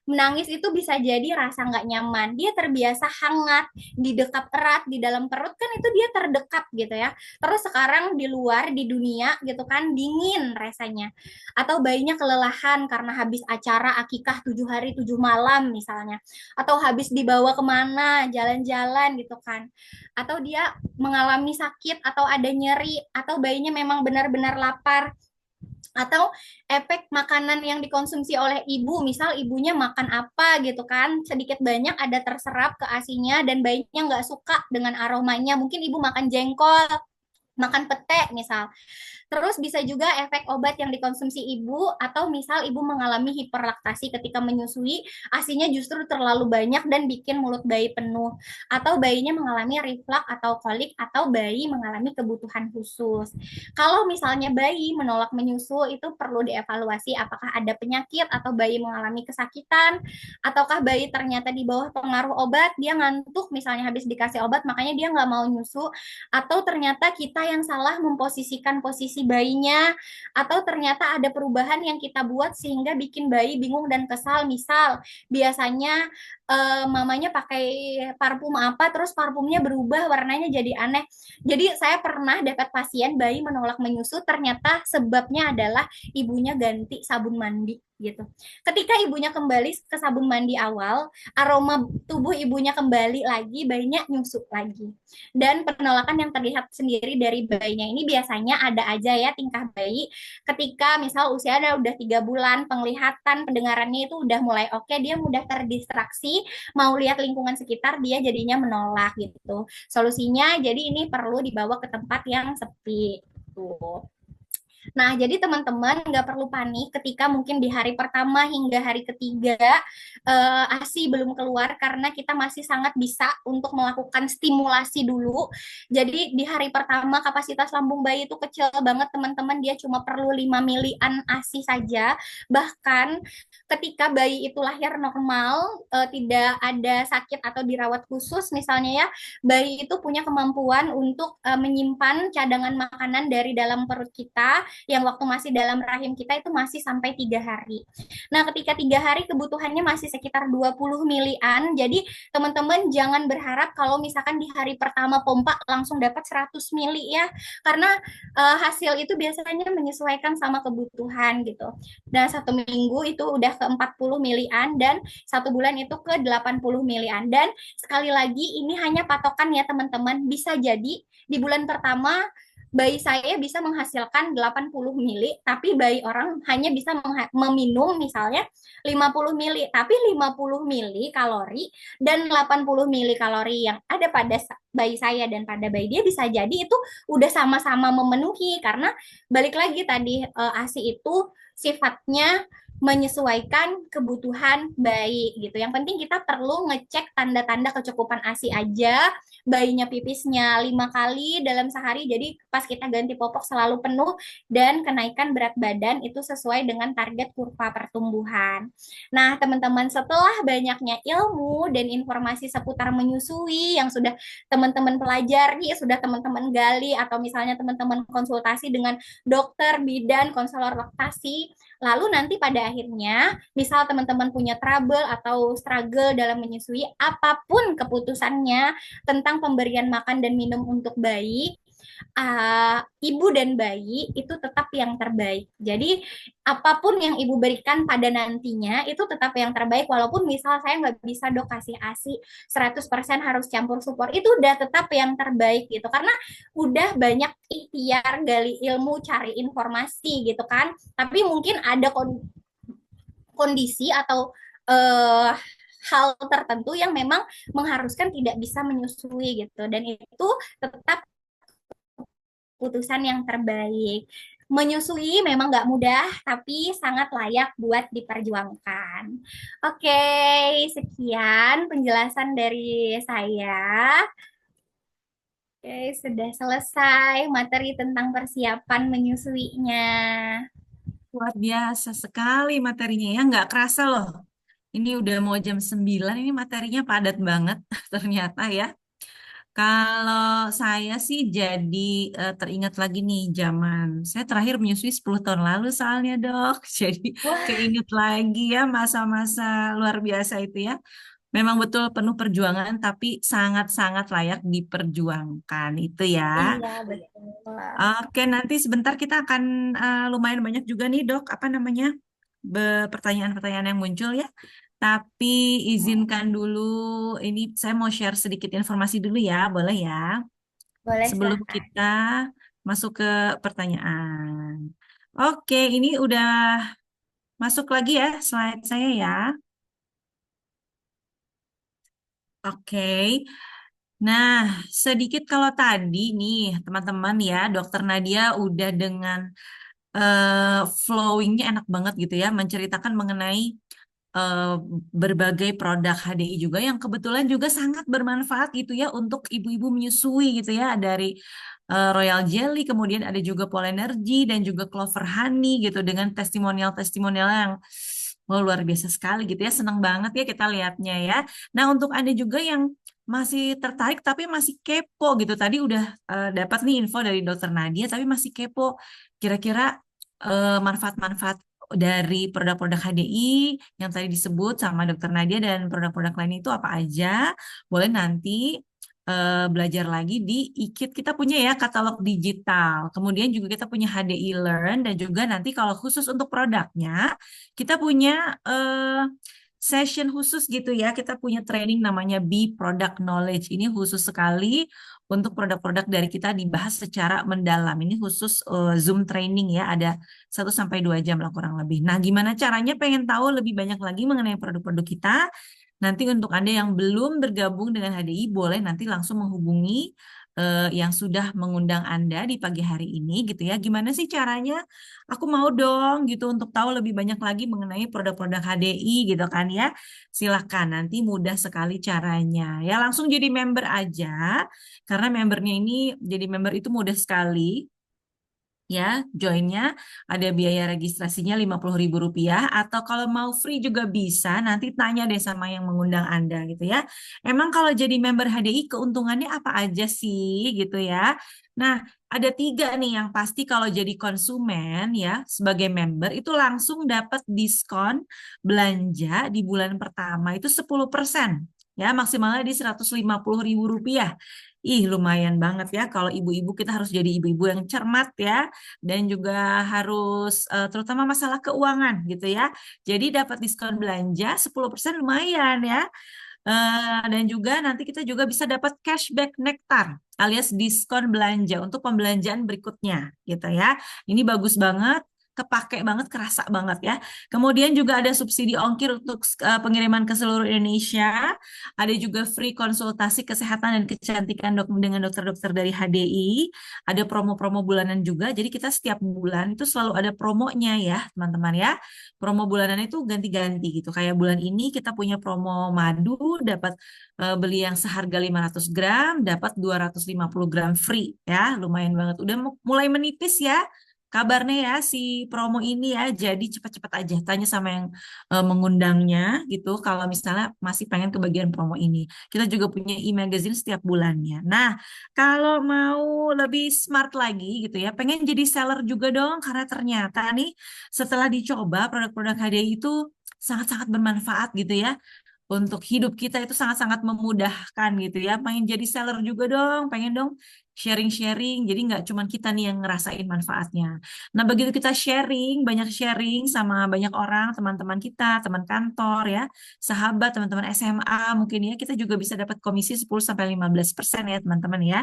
Menangis itu bisa jadi rasa nggak nyaman. Dia terbiasa hangat, didekap erat di dalam perut kan itu dia terdekat gitu ya. Terus sekarang di luar di dunia gitu kan dingin rasanya. Atau bayinya kelelahan karena habis acara akikah 7 hari 7 malam misalnya. Atau habis dibawa kemana jalan-jalan gitu kan. Atau dia mengalami sakit atau ada nyeri atau bayinya memang benar-benar lapar atau efek makanan yang dikonsumsi oleh ibu, misal ibunya makan apa gitu kan, sedikit banyak ada terserap ke ASINya dan bayinya nggak suka dengan aromanya, mungkin ibu makan jengkol, makan pete misal. Terus bisa juga efek obat yang dikonsumsi ibu atau misal ibu mengalami hiperlaktasi ketika menyusui, ASINya justru terlalu banyak dan bikin mulut bayi penuh. Atau bayinya mengalami reflux atau kolik atau bayi mengalami kebutuhan khusus. Kalau misalnya bayi menolak menyusu itu perlu dievaluasi apakah ada penyakit atau bayi mengalami kesakitan ataukah bayi ternyata di bawah pengaruh obat, dia ngantuk misalnya habis dikasih obat makanya dia nggak mau nyusu, atau ternyata kita yang salah memposisikan posisi bayinya, atau ternyata ada perubahan yang kita buat sehingga bikin bayi bingung dan kesal. Misal biasanya mamanya pakai parfum apa, terus parfumnya berubah warnanya jadi aneh. Jadi saya pernah dapat pasien bayi menolak menyusu, ternyata sebabnya adalah ibunya ganti sabun mandi gitu. Ketika ibunya kembali ke sabun mandi awal, aroma tubuh ibunya kembali lagi, bayinya nyusuk lagi. Dan penolakan yang terlihat sendiri dari bayinya ini biasanya ada aja ya tingkah bayi ketika misal usianya udah 3 bulan, penglihatan, pendengarannya itu udah mulai oke, dia mudah terdistraksi, mau lihat lingkungan sekitar, dia jadinya menolak gitu. Solusinya, jadi ini perlu dibawa ke tempat yang sepi. Tuh. Nah, jadi teman-teman nggak perlu panik ketika mungkin di hari pertama hingga hari ketiga ASI belum keluar karena kita masih sangat bisa untuk melakukan stimulasi dulu. Jadi di hari pertama kapasitas lambung bayi itu kecil banget teman-teman, dia cuma perlu 5 milian ASI saja. Bahkan ketika bayi itu lahir normal, tidak ada sakit atau dirawat khusus misalnya ya, bayi itu punya kemampuan untuk menyimpan cadangan makanan dari dalam perut kita yang waktu masih dalam rahim kita itu masih sampai 3 hari. Nah, ketika 3 hari kebutuhannya masih sekitar 20 milian, jadi teman-teman jangan berharap kalau misalkan di hari pertama pompa langsung dapat 100 mili ya, karena hasil itu biasanya menyesuaikan sama kebutuhan gitu. Dan 1 minggu itu udah ke 40 milian dan 1 bulan itu ke 80 milian. Dan sekali lagi ini hanya patokan ya teman-teman, bisa jadi di bulan pertama bayi saya bisa menghasilkan 80 mili, tapi bayi orang hanya bisa meminum misalnya 50 mili, tapi 50 mili kalori dan 80 mili kalori yang ada pada bayi saya dan pada bayi dia bisa jadi itu udah sama-sama memenuhi karena balik lagi tadi ASI itu sifatnya menyesuaikan kebutuhan bayi gitu. Yang penting kita perlu ngecek tanda-tanda kecukupan ASI aja, bayinya pipisnya 5 kali dalam sehari, jadi pas kita ganti popok selalu penuh, dan kenaikan berat badan itu sesuai dengan target kurva pertumbuhan. Nah, teman-teman, setelah banyaknya ilmu dan informasi seputar menyusui yang sudah teman-teman pelajari, sudah teman-teman gali, atau misalnya teman-teman konsultasi dengan dokter, bidan, konselor laktasi, lalu nanti pada akhirnya, misal teman-teman punya trouble atau struggle dalam menyusui, apapun keputusannya tentang pemberian makan dan minum untuk bayi, ibu dan bayi itu tetap yang terbaik. Jadi apapun yang ibu berikan pada nantinya itu tetap yang terbaik. Walaupun misal saya nggak bisa dok kasih ASI 100% harus campur supor, itu udah tetap yang terbaik gitu. Karena udah banyak ikhtiar gali ilmu, cari informasi gitu kan. Tapi mungkin ada kondisi atau uh, hal tertentu yang memang mengharuskan tidak bisa menyusui gitu, dan itu tetap keputusan yang terbaik. Menyusui memang nggak mudah, tapi sangat layak buat diperjuangkan. Oke, sekian penjelasan dari saya. Oke, sudah selesai materi tentang persiapan menyusuinya. Luar biasa sekali materinya ya, nggak kerasa loh. Ini udah mau jam 9, ini materinya padat banget ternyata ya. Kalau saya sih jadi teringat lagi nih zaman saya terakhir menyusui 10 tahun lalu soalnya dok. Jadi Wah, keinget lagi ya masa-masa luar biasa itu ya. Memang betul penuh perjuangan tapi sangat-sangat layak diperjuangkan itu ya. iya betul. Oke, nanti sebentar kita akan lumayan banyak juga nih dok, apa namanya, pertanyaan-pertanyaan yang muncul ya. Tapi izinkan dulu, ini saya mau share sedikit informasi dulu ya, boleh ya? Boleh Sebelum silahkan. kita masuk ke pertanyaan. Oke, ini udah masuk lagi ya slide saya ya. Oke, nah sedikit kalau tadi nih teman-teman ya, Dokter Nadia udah dengan flowingnya enak banget gitu ya, menceritakan mengenai eh, berbagai produk HDI juga yang kebetulan juga sangat bermanfaat gitu ya untuk ibu-ibu menyusui gitu ya, dari Royal Jelly, kemudian ada juga Polenergy dan juga Clover Honey gitu dengan testimonial-testimonial yang luar biasa sekali gitu ya, senang banget ya kita lihatnya ya. Nah untuk Anda juga yang masih tertarik tapi masih kepo gitu, tadi udah dapat nih info dari Dokter Nadia tapi masih kepo kira-kira manfaat-manfaat dari produk-produk HDI yang tadi disebut sama Dokter Nadia dan produk-produk lain itu apa aja, boleh nanti belajar lagi di IKIT. Kita punya ya katalog digital. Kemudian juga kita punya HDI Learn dan juga nanti kalau khusus untuk produknya kita punya session khusus gitu ya. Kita punya training namanya Be Product Knowledge. Ini khusus sekali untuk produk-produk dari kita dibahas secara mendalam. Ini khusus Zoom training ya, ada 1 sampai 2 jam lah kurang lebih. Nah, gimana caranya pengen tahu lebih banyak lagi mengenai produk-produk kita? Nanti untuk Anda yang belum bergabung dengan HDI, boleh nanti langsung menghubungi yang sudah mengundang Anda di pagi hari ini gitu ya. Gimana sih caranya? Aku mau dong gitu untuk tahu lebih banyak lagi mengenai produk-produk HDI gitu kan ya. Silakan, nanti mudah sekali caranya. Ya langsung jadi member aja, karena membernya ini jadi member itu mudah sekali. Ya, joinnya ada biaya registrasinya Rp50.000 atau kalau mau free juga bisa, nanti tanya deh sama yang mengundang Anda gitu ya. Emang kalau jadi member HDI keuntungannya apa aja sih gitu ya. Nah, ada 3 nih yang pasti kalau jadi konsumen ya sebagai member itu langsung dapat diskon belanja di bulan pertama itu 10%. Ya, maksimalnya di Rp150.000. Ih, lumayan banget ya kalau ibu-ibu kita harus jadi ibu-ibu yang cermat ya dan juga harus terutama masalah keuangan gitu ya. Jadi dapat diskon belanja 10% lumayan ya. Dan juga nanti kita juga bisa dapat cashback nektar alias diskon belanja untuk pembelanjaan berikutnya gitu ya. Ini bagus banget, kepake banget, kerasa banget ya. Kemudian juga ada subsidi ongkir untuk pengiriman ke seluruh Indonesia. Ada juga free konsultasi kesehatan dan kecantikan dengan dokter-dokter dari HDI. Ada promo-promo bulanan juga. Jadi kita setiap bulan itu selalu ada promonya ya, teman-teman ya. Promo bulanan itu ganti-ganti gitu. Kayak bulan ini kita punya promo madu, dapat beli yang seharga 500 gram, dapat 250 gram free ya. Lumayan banget. Udah mulai menipis ya kabarnya ya si promo ini ya. Jadi cepat-cepat aja tanya sama yang mengundangnya gitu kalau misalnya masih pengen kebagian promo ini. Kita juga punya e-magazine setiap bulannya. Nah, kalau mau lebih smart lagi gitu ya, pengen jadi seller juga dong karena ternyata nih setelah dicoba produk-produk HDI itu sangat-sangat bermanfaat gitu ya untuk hidup kita itu sangat-sangat memudahkan gitu ya. Pengen jadi seller juga dong, pengen dong sharing-sharing. Jadi nggak cuma kita nih yang ngerasain manfaatnya. Nah, begitu kita sharing, banyak sharing sama banyak orang, teman-teman kita, teman kantor ya, sahabat, teman-teman SMA mungkin ya, kita juga bisa dapat komisi 10 sampai 15% ya, teman-teman ya.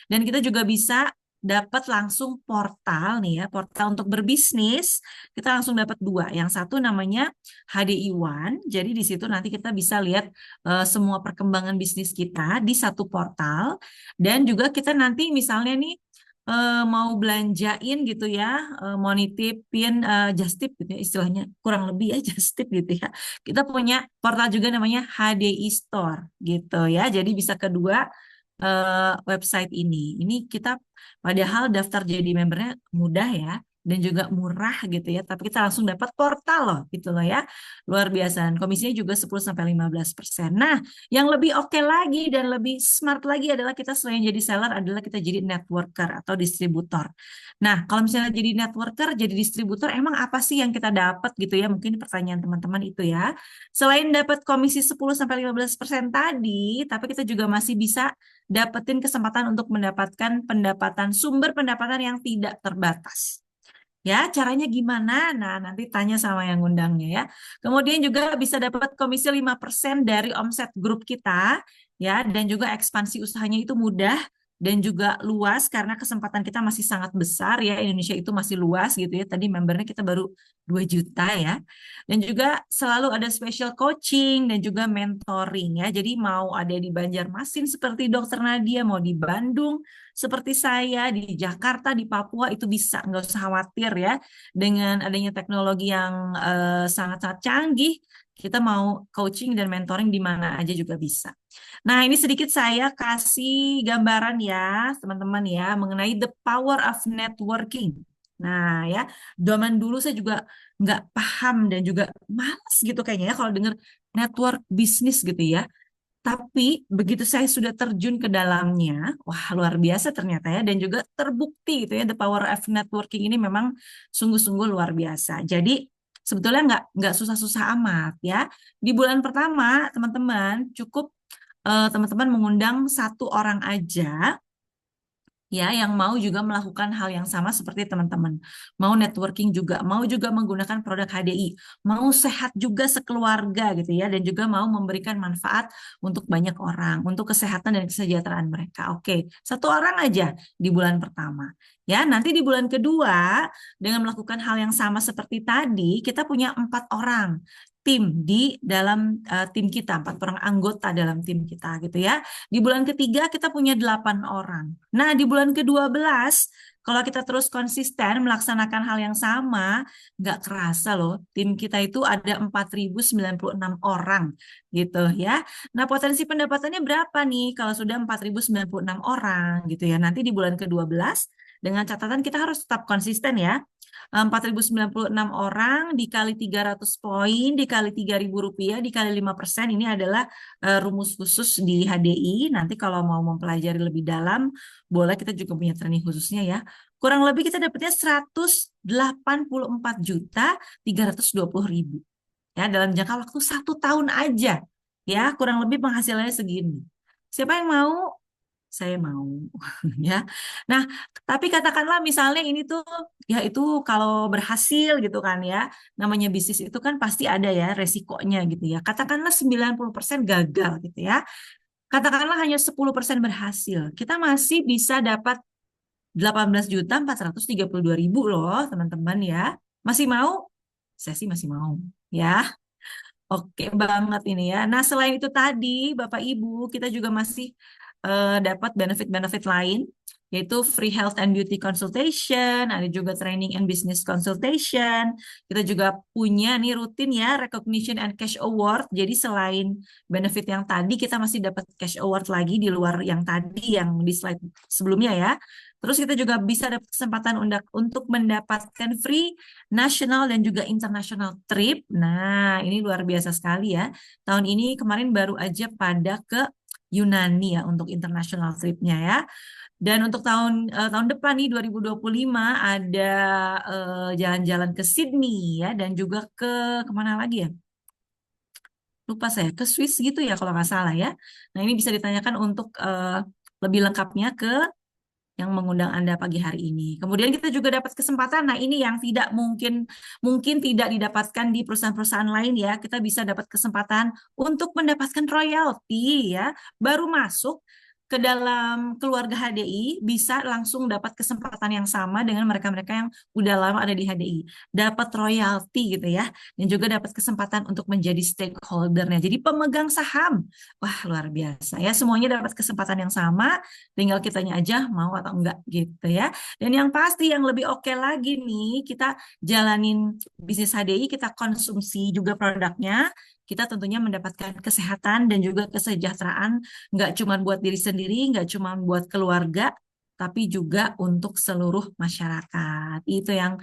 Dan kita juga bisa dapat langsung portal nih ya, portal untuk berbisnis. Kita langsung dapat 2. Yang satu namanya HDI One. Jadi di situ nanti kita bisa lihat semua perkembangan bisnis kita di satu portal dan juga kita nanti misalnya nih mau belanjain gitu ya, mau nitipin just tip gitu ya istilahnya kurang lebih ya just tip gitu ya. Kita punya portal juga namanya HDI Store gitu ya. Jadi bisa kedua website ini. Ini kita padahal daftar jadi membernya mudah ya dan juga murah gitu ya, tapi kita langsung dapat portal loh gitu loh ya. Luar biasa. Dan komisinya juga 10 sampai 15%. Nah, yang lebih oke lagi dan lebih smart lagi adalah kita selain jadi seller adalah kita jadi networker atau distributor. Nah, kalau misalnya jadi networker, jadi distributor, emang apa sih yang kita dapat gitu ya? Mungkin pertanyaan teman-teman itu ya. Selain dapat komisi 10 sampai 15% tadi, tapi kita juga masih bisa dapetin kesempatan untuk mendapatkan pendapatan sumber pendapatan yang tidak terbatas. Ya, caranya gimana? Nah, nanti tanya sama yang ngundangnya ya. Kemudian juga bisa dapat komisi 5% dari omset grup kita ya, dan juga ekspansi usahanya itu mudah dan juga luas karena kesempatan kita masih sangat besar ya. Indonesia itu masih luas gitu ya. Tadi membernya kita baru 2 juta ya. Dan juga selalu ada special coaching dan juga mentoring ya. Jadi mau ada di Banjarmasin seperti Dokter Nadia, mau di Bandung seperti saya, di Jakarta, di Papua itu bisa, nggak usah khawatir ya. Dengan adanya teknologi yang sangat-sangat canggih, kita mau coaching dan mentoring di mana aja juga bisa. Nah, ini sedikit saya kasih gambaran ya, teman-teman ya, mengenai the power of networking. Nah, ya, zaman dulu saya juga nggak paham dan juga malas gitu kayaknya ya kalau dengar network bisnis gitu ya. Tapi begitu saya sudah terjun ke dalamnya, wah luar biasa ternyata ya, dan juga terbukti gitu ya, the power of networking ini memang sungguh-sungguh luar biasa. Jadi sebetulnya nggak susah-susah amat ya. Di bulan pertama, teman-teman cukup teman-teman mengundang satu orang aja ya yang mau juga melakukan hal yang sama seperti teman-teman. Mau networking juga, mau juga menggunakan produk HDI, mau sehat juga sekeluarga gitu ya dan juga mau memberikan manfaat untuk banyak orang, untuk kesehatan dan kesejahteraan mereka. Oke, satu orang aja di bulan pertama. Ya, nanti di bulan kedua dengan melakukan hal yang sama seperti tadi, kita punya 4 orang tim di dalam tim kita, 4 orang anggota dalam tim kita gitu ya. Di bulan ketiga kita punya 8 orang. Nah, di bulan ke-12, kalau kita terus konsisten melaksanakan hal yang sama, nggak kerasa loh, tim kita itu ada 4.096 orang gitu ya. Nah, potensi pendapatannya berapa nih kalau sudah 4.096 orang gitu ya. Nanti di bulan ke-12, dengan catatan kita harus tetap konsisten ya. 4.096 orang dikali 300 poin, dikali Rp3.000, dikali 5%, ini adalah rumus khusus di HDI. Nanti kalau mau mempelajari lebih dalam, boleh kita juga punya training khususnya ya. Kurang lebih kita dapatnya 184.320.000 ya dalam jangka waktu 1 tahun aja. Ya, kurang lebih penghasilannya segini. Siapa yang mau? Saya mau ya. Nah, tapi katakanlah misalnya ini tuh ya itu kalau berhasil gitu kan ya. Namanya bisnis itu kan pasti ada ya resikonya gitu ya. Katakanlah 90% gagal gitu ya. Katakanlah hanya 10% berhasil. Kita masih bisa dapat 18.432.000 loh, teman-teman ya. Masih mau? Saya sih masih mau ya. Oke banget ini ya. Nah, selain itu tadi, Bapak Ibu, kita juga masih dapat benefit-benefit lain, yaitu free health and beauty consultation, ada juga training and business consultation. Kita juga punya nih rutin ya, recognition and cash award. Jadi selain benefit yang tadi, kita masih dapat cash award lagi di luar yang tadi, yang di slide sebelumnya ya. Terus kita juga bisa dapat kesempatan untuk mendapatkan free national dan juga international trip. Nah, ini luar biasa sekali ya. Tahun ini kemarin baru aja pada ke Yunani ya untuk international tripnya ya. Dan untuk tahun depan nih 2025 ada jalan-jalan ke Sydney ya dan juga ke kemana lagi ya? Lupa saya ke Swiss gitu ya kalau nggak salah ya. Nah ini bisa ditanyakan untuk lebih lengkapnya ke yang mengundang Anda pagi hari ini. Kemudian kita juga dapat kesempatan, nah ini yang tidak mungkin mungkin tidak didapatkan di perusahaan-perusahaan lain ya. Kita bisa dapat kesempatan untuk mendapatkan royalti ya. Baru masuk ke dalam keluarga HDI bisa langsung dapat kesempatan yang sama dengan mereka-mereka yang udah lama ada di HDI. Dapat royalti gitu ya. Dan juga dapat kesempatan untuk menjadi stakeholdernya. Jadi pemegang saham. Wah, luar biasa ya. Semuanya dapat kesempatan yang sama. Tinggal kitanya aja mau atau enggak gitu ya. Dan yang pasti yang lebih oke lagi nih, kita jalanin bisnis HDI, kita konsumsi juga produknya, kita tentunya mendapatkan kesehatan dan juga kesejahteraan, nggak cuma buat diri sendiri, nggak cuma buat keluarga, tapi juga untuk seluruh masyarakat. Itu yang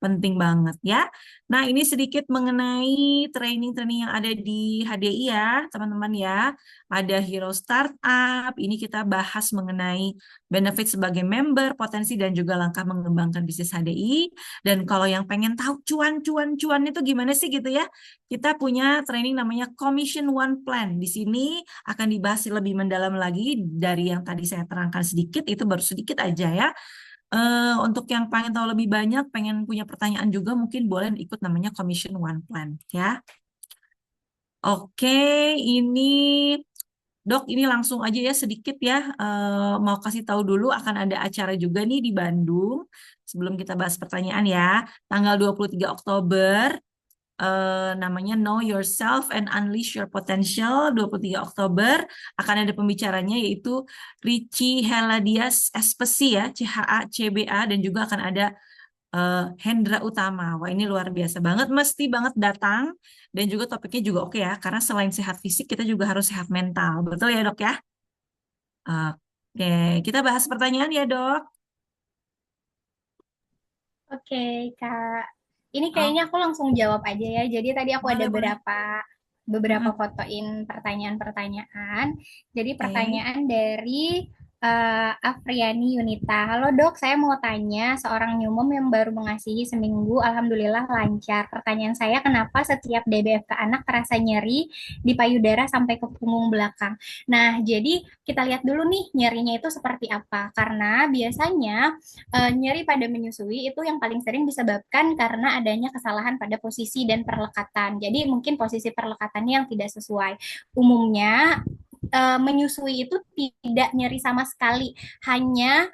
penting banget ya. Nah, ini sedikit mengenai training-training yang ada di HDI ya, teman-teman ya. Ada Hero Startup, ini kita bahas mengenai benefit sebagai member, potensi dan juga langkah mengembangkan bisnis HDI. Dan kalau yang pengen tahu cuan itu gimana sih gitu ya, kita punya training namanya Commission One Plan. Di sini akan dibahas lebih mendalam lagi dari yang tadi saya terangkan sedikit, itu baru sedikit aja ya. Untuk yang pengen tahu lebih banyak, pengen punya pertanyaan juga, mungkin boleh ikut namanya Commission One Plan ya. Oke, ini Dok, ini langsung aja ya sedikit ya. Mau kasih tahu dulu akan ada acara juga nih di Bandung. Sebelum kita bahas pertanyaan ya, tanggal 23 Oktober namanya Know Yourself and Unleash Your Potential 23 Oktober akan ada pembicaranya yaitu Richie Heladias Espesi ya CHA CBA dan juga akan ada Hendra Utama. Wah ini luar biasa banget, mesti banget datang dan juga topiknya juga oke ya karena selain sehat fisik kita juga harus sehat mental. Betul ya dok ya? Oke, kita bahas pertanyaan ya dok. Oke, Kak. Ini Oh, kayaknya aku langsung jawab aja ya. Jadi tadi aku ada boleh boleh. beberapa Mm-mm. fotoin pertanyaan-pertanyaan. Jadi Oke. pertanyaan dari Afriani Yunita. Halo dok, saya mau tanya, seorang nyumum yang baru mengasihi seminggu, alhamdulillah lancar. Pertanyaan saya, kenapa setiap DBF ke anak terasa nyeri di payudara sampai ke punggung belakang? Nah, jadi kita lihat dulu nih nyerinya itu seperti apa. Karena biasanya nyeri pada menyusui itu yang paling sering disebabkan karena adanya kesalahan pada posisi dan perlekatan. Jadi mungkin posisi perlekatannya yang tidak sesuai. Umumnya menyusui itu tidak nyeri sama sekali, hanya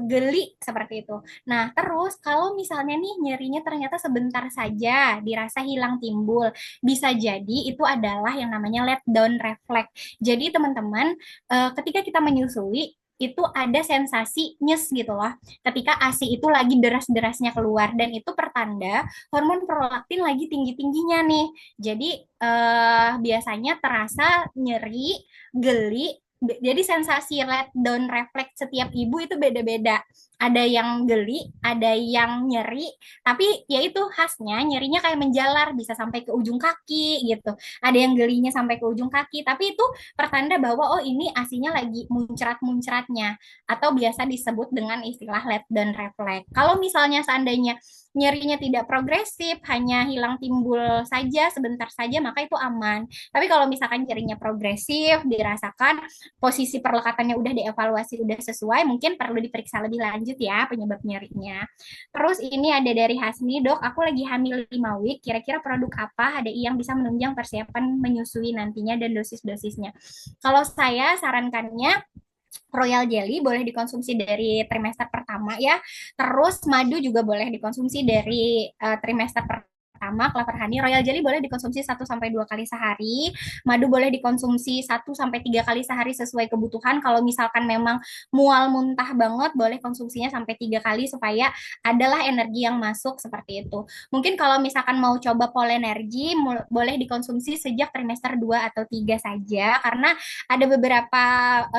geli seperti itu. Nah, terus kalau misalnya nih nyerinya ternyata sebentar saja, dirasa hilang timbul, bisa jadi itu adalah yang namanya let down reflex. Jadi teman-teman, ketika kita menyusui itu ada sensasi nyes gitu loh. Ketika ASI itu lagi deras-derasnya keluar dan itu pertanda hormon prolaktin lagi tinggi-tingginya nih. Jadi biasanya terasa nyeri, geli. Jadi sensasi let down refleks setiap ibu itu beda-beda. Ada yang geli, ada yang nyeri, tapi ya itu khasnya nyerinya kayak menjalar bisa sampai ke ujung kaki gitu. Ada yang gelinya sampai ke ujung kaki, tapi itu pertanda bahwa oh ini asinya lagi muncrat-muncratnya atau biasa disebut dengan istilah let down refleks. Kalau misalnya seandainya nyerinya tidak progresif, hanya hilang timbul saja sebentar saja, maka itu aman. Tapi kalau misalkan nyerinya progresif, dirasakan posisi perlekatannya udah dievaluasi, udah sesuai, mungkin perlu diperiksa lebih lanjut ya penyebab nyerinya. Terus ini ada dari Hasni, dok, aku lagi hamil 5 week, kira-kira produk apa HDI yang bisa menunjang persiapan menyusui nantinya dan dosis-dosisnya. Kalau saya sarankannya Royal Jelly boleh dikonsumsi dari trimester pertama ya. Terus madu juga boleh dikonsumsi dari trimester pertama, Clover Honey. Royal Jelly boleh dikonsumsi 1 sampai 2 kali sehari. Madu boleh dikonsumsi 1 sampai 3 kali sehari sesuai kebutuhan. Kalau misalkan memang mual muntah banget, boleh konsumsinya sampai 3 kali supaya adalah energi yang masuk seperti itu. Mungkin kalau misalkan mau coba polenergi, boleh dikonsumsi sejak trimester 2 atau 3 saja. Karena ada beberapa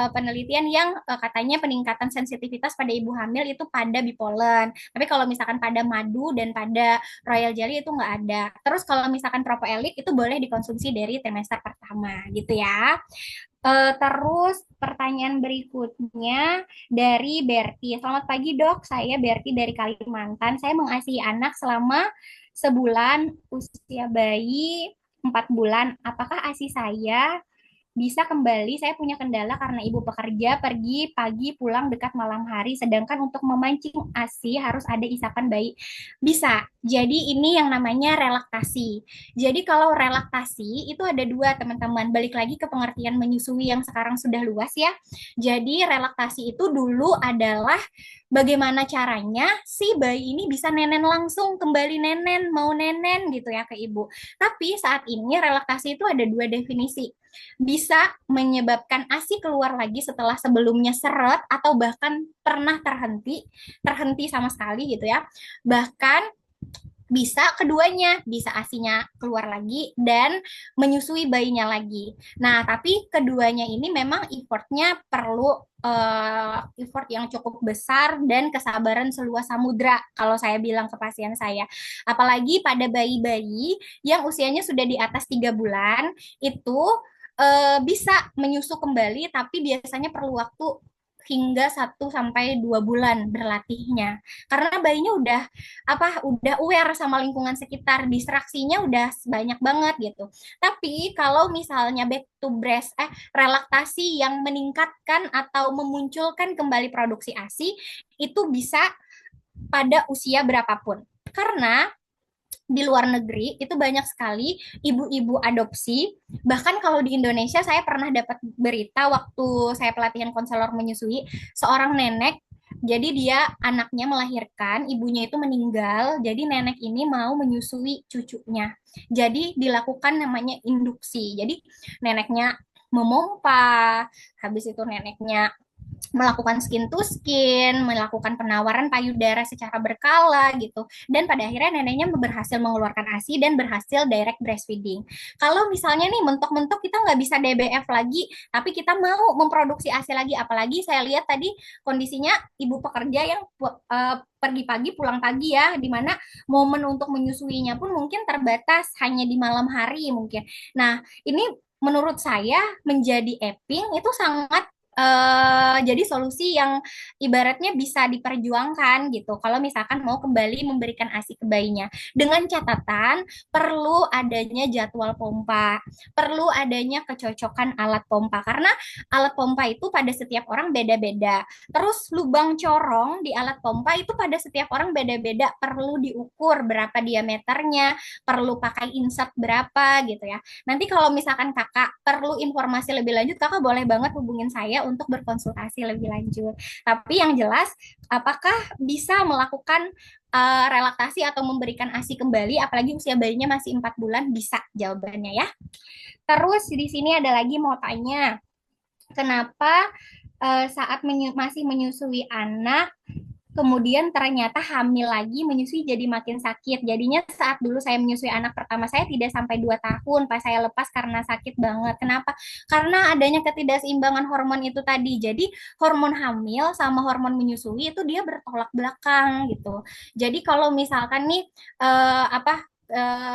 penelitian yang katanya peningkatan sensitivitas pada ibu hamil itu pada bipolen. Tapi kalau misalkan pada madu dan pada royal jelly itu nggak ada. Terus kalau misalkan propoelik itu boleh dikonsumsi dari trimester pertama gitu ya. Terus pertanyaan berikutnya dari Berti. Selamat pagi dok, saya Berti dari Kalimantan. Saya mengasihi anak selama sebulan, usia bayi 4 bulan. Apakah ASI saya bisa kembali? Saya punya kendala karena ibu pekerja, pergi pagi, pulang dekat malam hari, sedangkan untuk memancing ASI harus ada isapan bayi. Bisa. Jadi ini yang namanya relaktasi. Jadi kalau relaktasi itu ada dua teman-teman. Balik lagi ke pengertian menyusui yang sekarang sudah luas ya. Jadi relaktasi itu dulu adalah bagaimana caranya si bayi ini bisa nenen langsung, kembali nenen, mau nenen gitu ya ke ibu. Tapi saat ini relaktasi itu ada dua definisi, bisa menyebabkan ASI keluar lagi setelah sebelumnya seret atau bahkan pernah terhenti sama sekali gitu ya. Bahkan bisa keduanya, bisa asinya keluar lagi dan menyusui bayinya lagi. Nah, tapi keduanya ini memang effortnya perlu effort yang cukup besar dan kesabaran seluas samudra kalau saya bilang ke pasien saya. Apalagi pada bayi-bayi yang usianya sudah di atas 3 bulan, itu bisa menyusu kembali, tapi biasanya perlu waktu hingga 1 sampai 2 bulan berlatihnya. Karena bayinya udah aware sama lingkungan sekitar, distraksinya udah banyak banget gitu. Tapi kalau misalnya back to breast relaktasi yang meningkatkan atau memunculkan kembali produksi ASI itu bisa pada usia berapapun. Karena di luar negeri itu banyak sekali ibu-ibu adopsi. Bahkan kalau di Indonesia saya pernah dapat berita waktu saya pelatihan konselor menyusui, seorang nenek, jadi dia anaknya melahirkan, ibunya itu meninggal, jadi nenek ini mau menyusui cucunya. Jadi dilakukan namanya induksi. Jadi neneknya memompa, habis itu neneknya melakukan skin to skin, melakukan penawaran payudara secara berkala gitu. Dan pada akhirnya neneknya berhasil mengeluarkan ASI dan berhasil direct breastfeeding. Kalau misalnya nih mentok-mentok kita nggak bisa DBF lagi, tapi kita mau memproduksi ASI lagi, apalagi saya lihat tadi kondisinya ibu pekerja yang pergi pagi pulang pagi ya, dimana momen untuk menyusuinya pun mungkin terbatas hanya di malam hari mungkin. Nah, ini menurut saya menjadi EPING itu sangat jadi solusi yang ibaratnya bisa diperjuangkan gitu. Kalau misalkan mau kembali memberikan ASI ke bayinya, dengan catatan perlu adanya jadwal pompa, perlu adanya kecocokan alat pompa karena alat pompa itu pada setiap orang beda-beda. Terus lubang corong di alat pompa itu pada setiap orang beda-beda, perlu diukur berapa diameternya, perlu pakai insert berapa gitu ya. Nanti kalau misalkan kakak perlu informasi lebih lanjut, kakak boleh banget hubungin saya untuk berkonsultasi lebih lanjut. Tapi yang jelas, apakah bisa melakukan relaksasi atau memberikan ASI kembali, apalagi usia bayinya masih 4 bulan, bisa jawabannya ya. Terus di sini ada lagi mau tanya, kenapa saat masih menyusui anak kemudian ternyata hamil lagi menyusui jadi makin sakit. Jadinya saat dulu saya menyusui anak pertama saya tidak sampai 2 tahun pas saya lepas karena sakit banget. Kenapa? Karena adanya ketidakseimbangan hormon itu tadi. Jadi hormon hamil sama hormon menyusui itu dia bertolak belakang gitu. Jadi kalau misalkan nih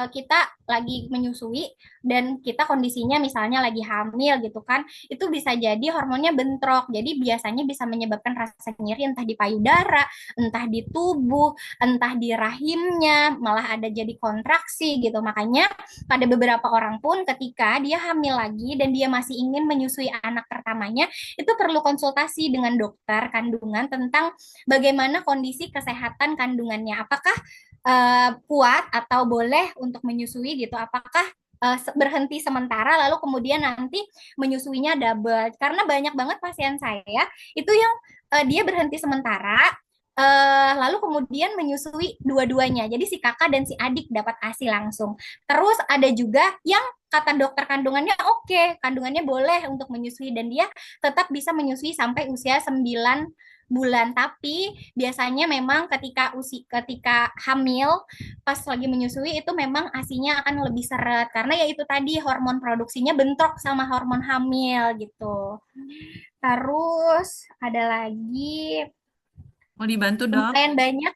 kita lagi menyusui dan kita kondisinya misalnya lagi hamil gitu kan, itu bisa jadi hormonnya bentrok. Jadi biasanya bisa menyebabkan rasa nyeri entah di payudara, entah di tubuh, entah di rahimnya, malah ada jadi kontraksi gitu. Makanya pada beberapa orang pun ketika dia hamil lagi dan dia masih ingin menyusui anak pertamanya, itu perlu konsultasi dengan dokter kandungan tentang bagaimana kondisi kesehatan kandungannya. Apakah kuat atau boleh untuk menyusui gitu? Apakah berhenti sementara lalu kemudian nanti menyusuinya double? Karena banyak banget pasien saya itu yang dia berhenti sementara, lalu kemudian menyusui dua-duanya. Jadi si kakak dan si adik dapat ASI langsung. Terus ada juga yang kata dokter kandungannya oke, kandungannya boleh untuk menyusui dan dia tetap bisa menyusui sampai usia 9 bulan. Tapi biasanya memang ketika hamil pas lagi menyusui itu memang ASINya akan lebih seret karena ya itu tadi hormon produksinya bentrok sama hormon hamil gitu. Terus ada lagi Mau dibantu dok? lumayan banyak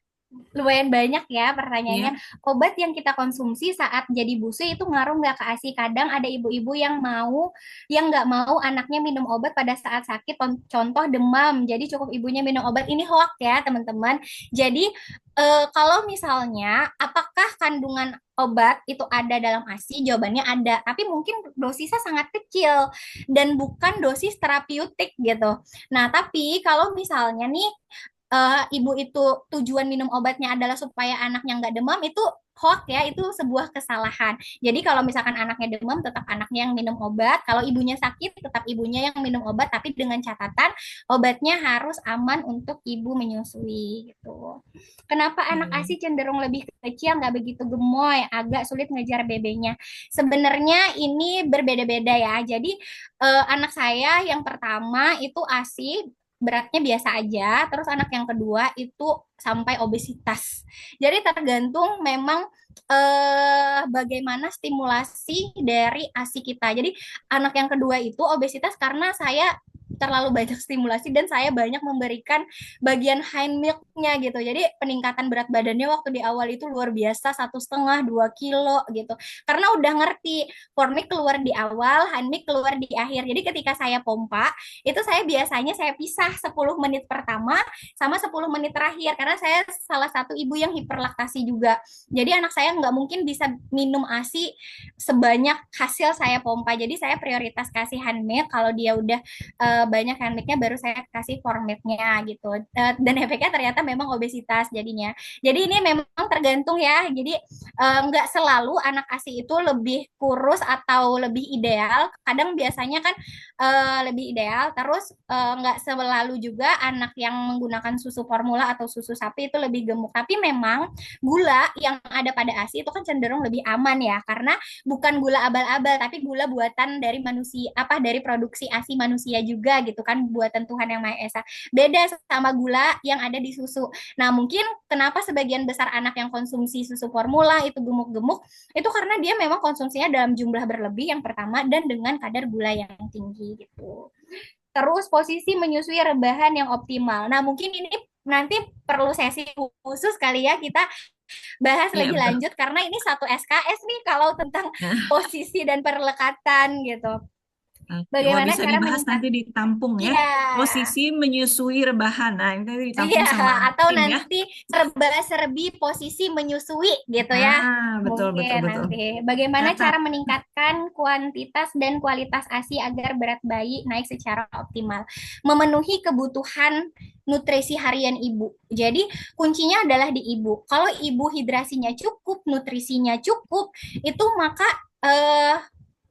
lumayan banyak ya pertanyaannya. Iya. Obat yang kita konsumsi saat jadi busui itu ngaruh nggak ke ASI? Kadang ada ibu-ibu yang nggak mau anaknya minum obat pada saat sakit, contoh demam. Jadi cukup ibunya minum obat. Ini hoax ya teman-teman. Jadi kalau misalnya apakah kandungan obat itu ada dalam ASI? Jawabannya ada, tapi mungkin dosisnya sangat kecil dan bukan dosis terapeutik gitu. Nah, tapi kalau misalnya nih ibu itu tujuan minum obatnya adalah supaya anaknya nggak demam, itu hoax ya, itu sebuah kesalahan. Jadi kalau misalkan anaknya demam, tetap anaknya yang minum obat. Kalau ibunya sakit, tetap ibunya yang minum obat, tapi dengan catatan obatnya harus aman untuk ibu menyusui gitu. Kenapa anak Oke. ASI cenderung lebih kecil, nggak begitu gemoy, agak sulit ngejar BB-nya? Sebenarnya ini berbeda-beda ya. Jadi anak saya yang pertama itu ASI beratnya biasa aja, terus anak yang kedua itu sampai obesitas. Jadi tergantung memang bagaimana stimulasi dari ASI kita. Jadi anak yang kedua itu obesitas karena saya terlalu banyak stimulasi dan saya banyak memberikan bagian hind milknya gitu. Jadi peningkatan berat badannya waktu di awal itu luar biasa, 1,5 2 kilo gitu. Karena udah ngerti formik keluar di awal, hind milk keluar di akhir. Jadi ketika saya pompa, itu saya biasanya saya pisah 10 menit pertama sama 10 menit terakhir karena saya salah satu ibu yang hiperlaktasi juga. Jadi anak saya nggak mungkin bisa minum ASI sebanyak hasil saya pompa. Jadi saya prioritas kasih handmade. Kalau dia udah banyak handmade-nya baru saya kasih formate-nya gitu. Dan efeknya ternyata memang obesitas jadinya. Jadi ini memang tergantung ya. Jadi nggak selalu anak ASI itu lebih kurus atau lebih ideal. Kadang biasanya kan lebih ideal. Terus nggak selalu juga anak yang menggunakan susu formula atau susu sapi itu lebih gemuk. Tapi memang gula yang ada pada ASI itu kan cenderung lebih aman ya, karena bukan gula abal-abal, tapi gula buatan dari manusia, apa dari produksi ASI manusia juga gitu kan, buatan Tuhan Yang Maha Esa. Beda sama gula yang ada di susu. Nah, mungkin kenapa sebagian besar anak yang konsumsi susu formula itu gemuk-gemuk, itu karena dia memang konsumsinya dalam jumlah berlebih yang pertama dan dengan kadar gula yang tinggi gitu. Terus posisi menyusui rebahan yang optimal. Nah, mungkin ini nanti perlu sesi khusus kali ya kita bahas Iya lebih betul. lanjut karena ini satu SKS nih kalau tentang posisi dan perlekatan gitu. Oke, wah Bagaimana bisa cara dibahas meningkat? nanti ditampung ya. Iya, Posisi menyusui rebahan. Nah, ini nanti iya, ditampung sama atau tim ya. nanti serba-serbi posisi menyusui gitu ya. Ah, betul betul Mungkin betul. nanti bagaimana Catat. cara meningkatkan kuantitas dan kualitas ASI agar berat bayi naik secara optimal. Memenuhi kebutuhan nutrisi harian ibu. Jadi kuncinya adalah di ibu. Kalau ibu hidrasinya cukup, nutrisinya cukup, itu maka eh,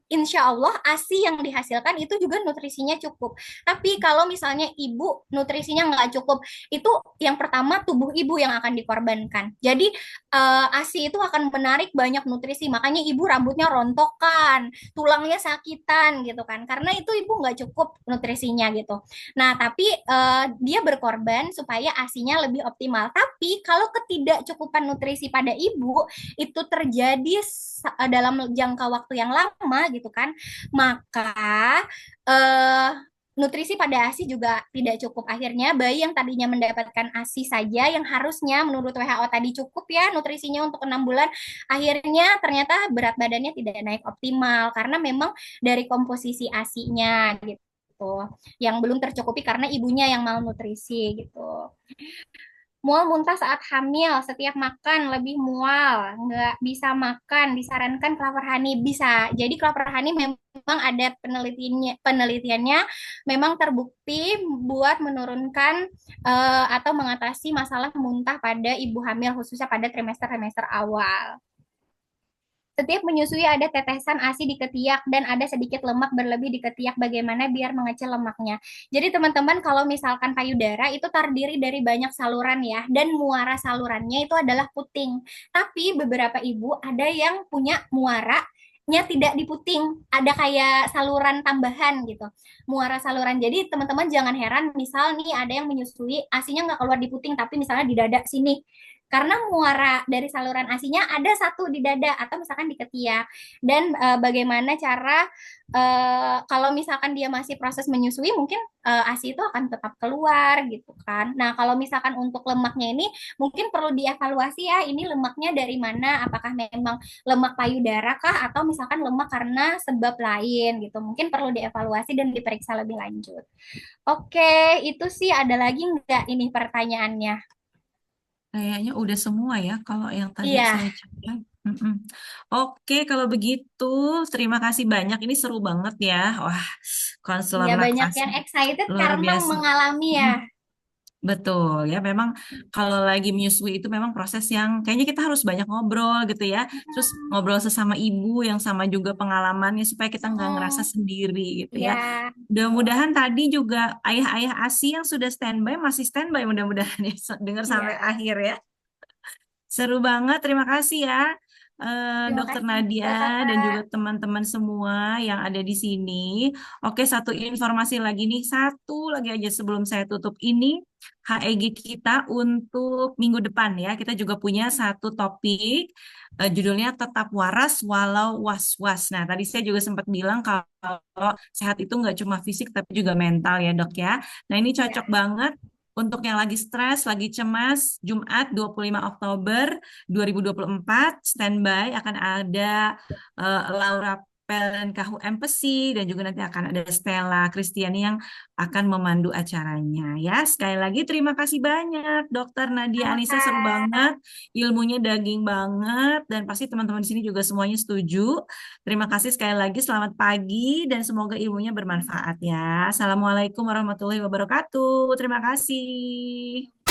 insya Allah ASI yang dihasilkan itu juga nutrisinya cukup. Tapi kalau misalnya ibu nutrisinya nggak cukup, itu yang pertama tubuh ibu yang akan dikorbankan. Jadi ASI itu akan menarik banyak nutrisi, makanya ibu rambutnya rontokan, tulangnya sakitan gitu kan, karena itu ibu nggak cukup nutrisinya gitu. Nah, tapi dia berkorban supaya ASINya lebih optimal. Tapi kalau ketidakcukupan nutrisi pada ibu itu terjadi dalam jangka waktu yang lama gitu kan, maka eh, nutrisi pada ASI juga tidak cukup. Akhirnya bayi yang tadinya mendapatkan ASI saja yang harusnya menurut WHO tadi cukup ya nutrisinya untuk 6 bulan, akhirnya ternyata berat badannya tidak naik optimal karena memang dari komposisi ASI-nya gitu yang belum tercukupi karena ibunya yang malnutrisi gitu. Mual muntah saat hamil, setiap makan lebih mual, nggak bisa makan, disarankan Clover Honey bisa. Jadi Clover Honey memang ada penelitiannya memang terbukti buat menurunkan atau mengatasi masalah muntah pada ibu hamil khususnya pada trimester-trimester awal. Setiap menyusui ada tetesan ASI di ketiak dan ada sedikit lemak berlebih di ketiak. Bagaimana biar mengecil lemaknya? Jadi teman-teman kalau misalkan payudara itu terdiri dari banyak saluran ya, dan muara salurannya itu adalah puting. Tapi beberapa ibu ada yang punya muaranya tidak di puting, ada kayak saluran tambahan gitu, muara saluran. Jadi teman-teman jangan heran, misal nih ada yang menyusui asinya nggak keluar di puting, tapi misalnya di dada sini, karena muara dari saluran ASINya ada satu di dada atau misalkan di ketiak. Dan bagaimana cara kalau misalkan dia masih proses menyusui mungkin ASI itu akan tetap keluar gitu kan. Nah, kalau misalkan untuk lemaknya ini mungkin perlu dievaluasi ya, ini lemaknya dari mana, apakah memang lemak payudara kah atau misalkan lemak karena sebab lain gitu. Mungkin perlu dievaluasi dan diperiksa lebih lanjut. Oke, itu sih ada lagi nggak ini pertanyaannya? Kayaknya udah semua ya kalau yang tadi Iya. saya catat. Mm-mm. Oke, kalau begitu terima kasih banyak. Ini seru banget ya. Wah, konselor Iya, banyak laktasi yang excited luar karena biasa. mengalami ya. Mm-mm. Betul ya, memang kalau lagi menyusui itu memang proses yang kayaknya kita harus banyak ngobrol gitu ya. Terus ngobrol sesama ibu yang sama juga pengalamannya supaya kita nggak ngerasa Mm, sendiri gitu iya, ya. betul. Mudah-mudahan tadi juga ayah-ayah ASI yang sudah standby masih standby mudah-mudahan ya dengar sampai Iya. akhir ya. Seru banget, terima kasih ya Terima Dokter kasih Nadia juga dan Kakak. juga teman-teman semua yang ada di sini. Oke, satu informasi lagi nih, satu lagi aja sebelum saya tutup ini, HEG kita untuk minggu depan ya, kita juga punya satu topik, judulnya Tetap Waras Walau Was-Was. Nah, tadi saya juga sempat bilang kalau sehat itu nggak cuma fisik tapi juga mental ya dok ya. Nah, ini cocok Iya. banget untuk yang lagi stres, lagi cemas, Jumat 25 Oktober 2024, standby akan ada Laura Pelen Kahu Empesi dan juga nanti akan ada Stella Kristiani yang akan memandu acaranya ya. Sekali lagi terima kasih banyak Dokter Nadia Sama Anissa, seru Kak. banget, ilmunya daging banget dan pasti teman-teman di sini juga semuanya setuju. Terima kasih sekali lagi, selamat pagi dan semoga ilmunya bermanfaat ya. Assalamualaikum warahmatullahi wabarakatuh. Terima kasih.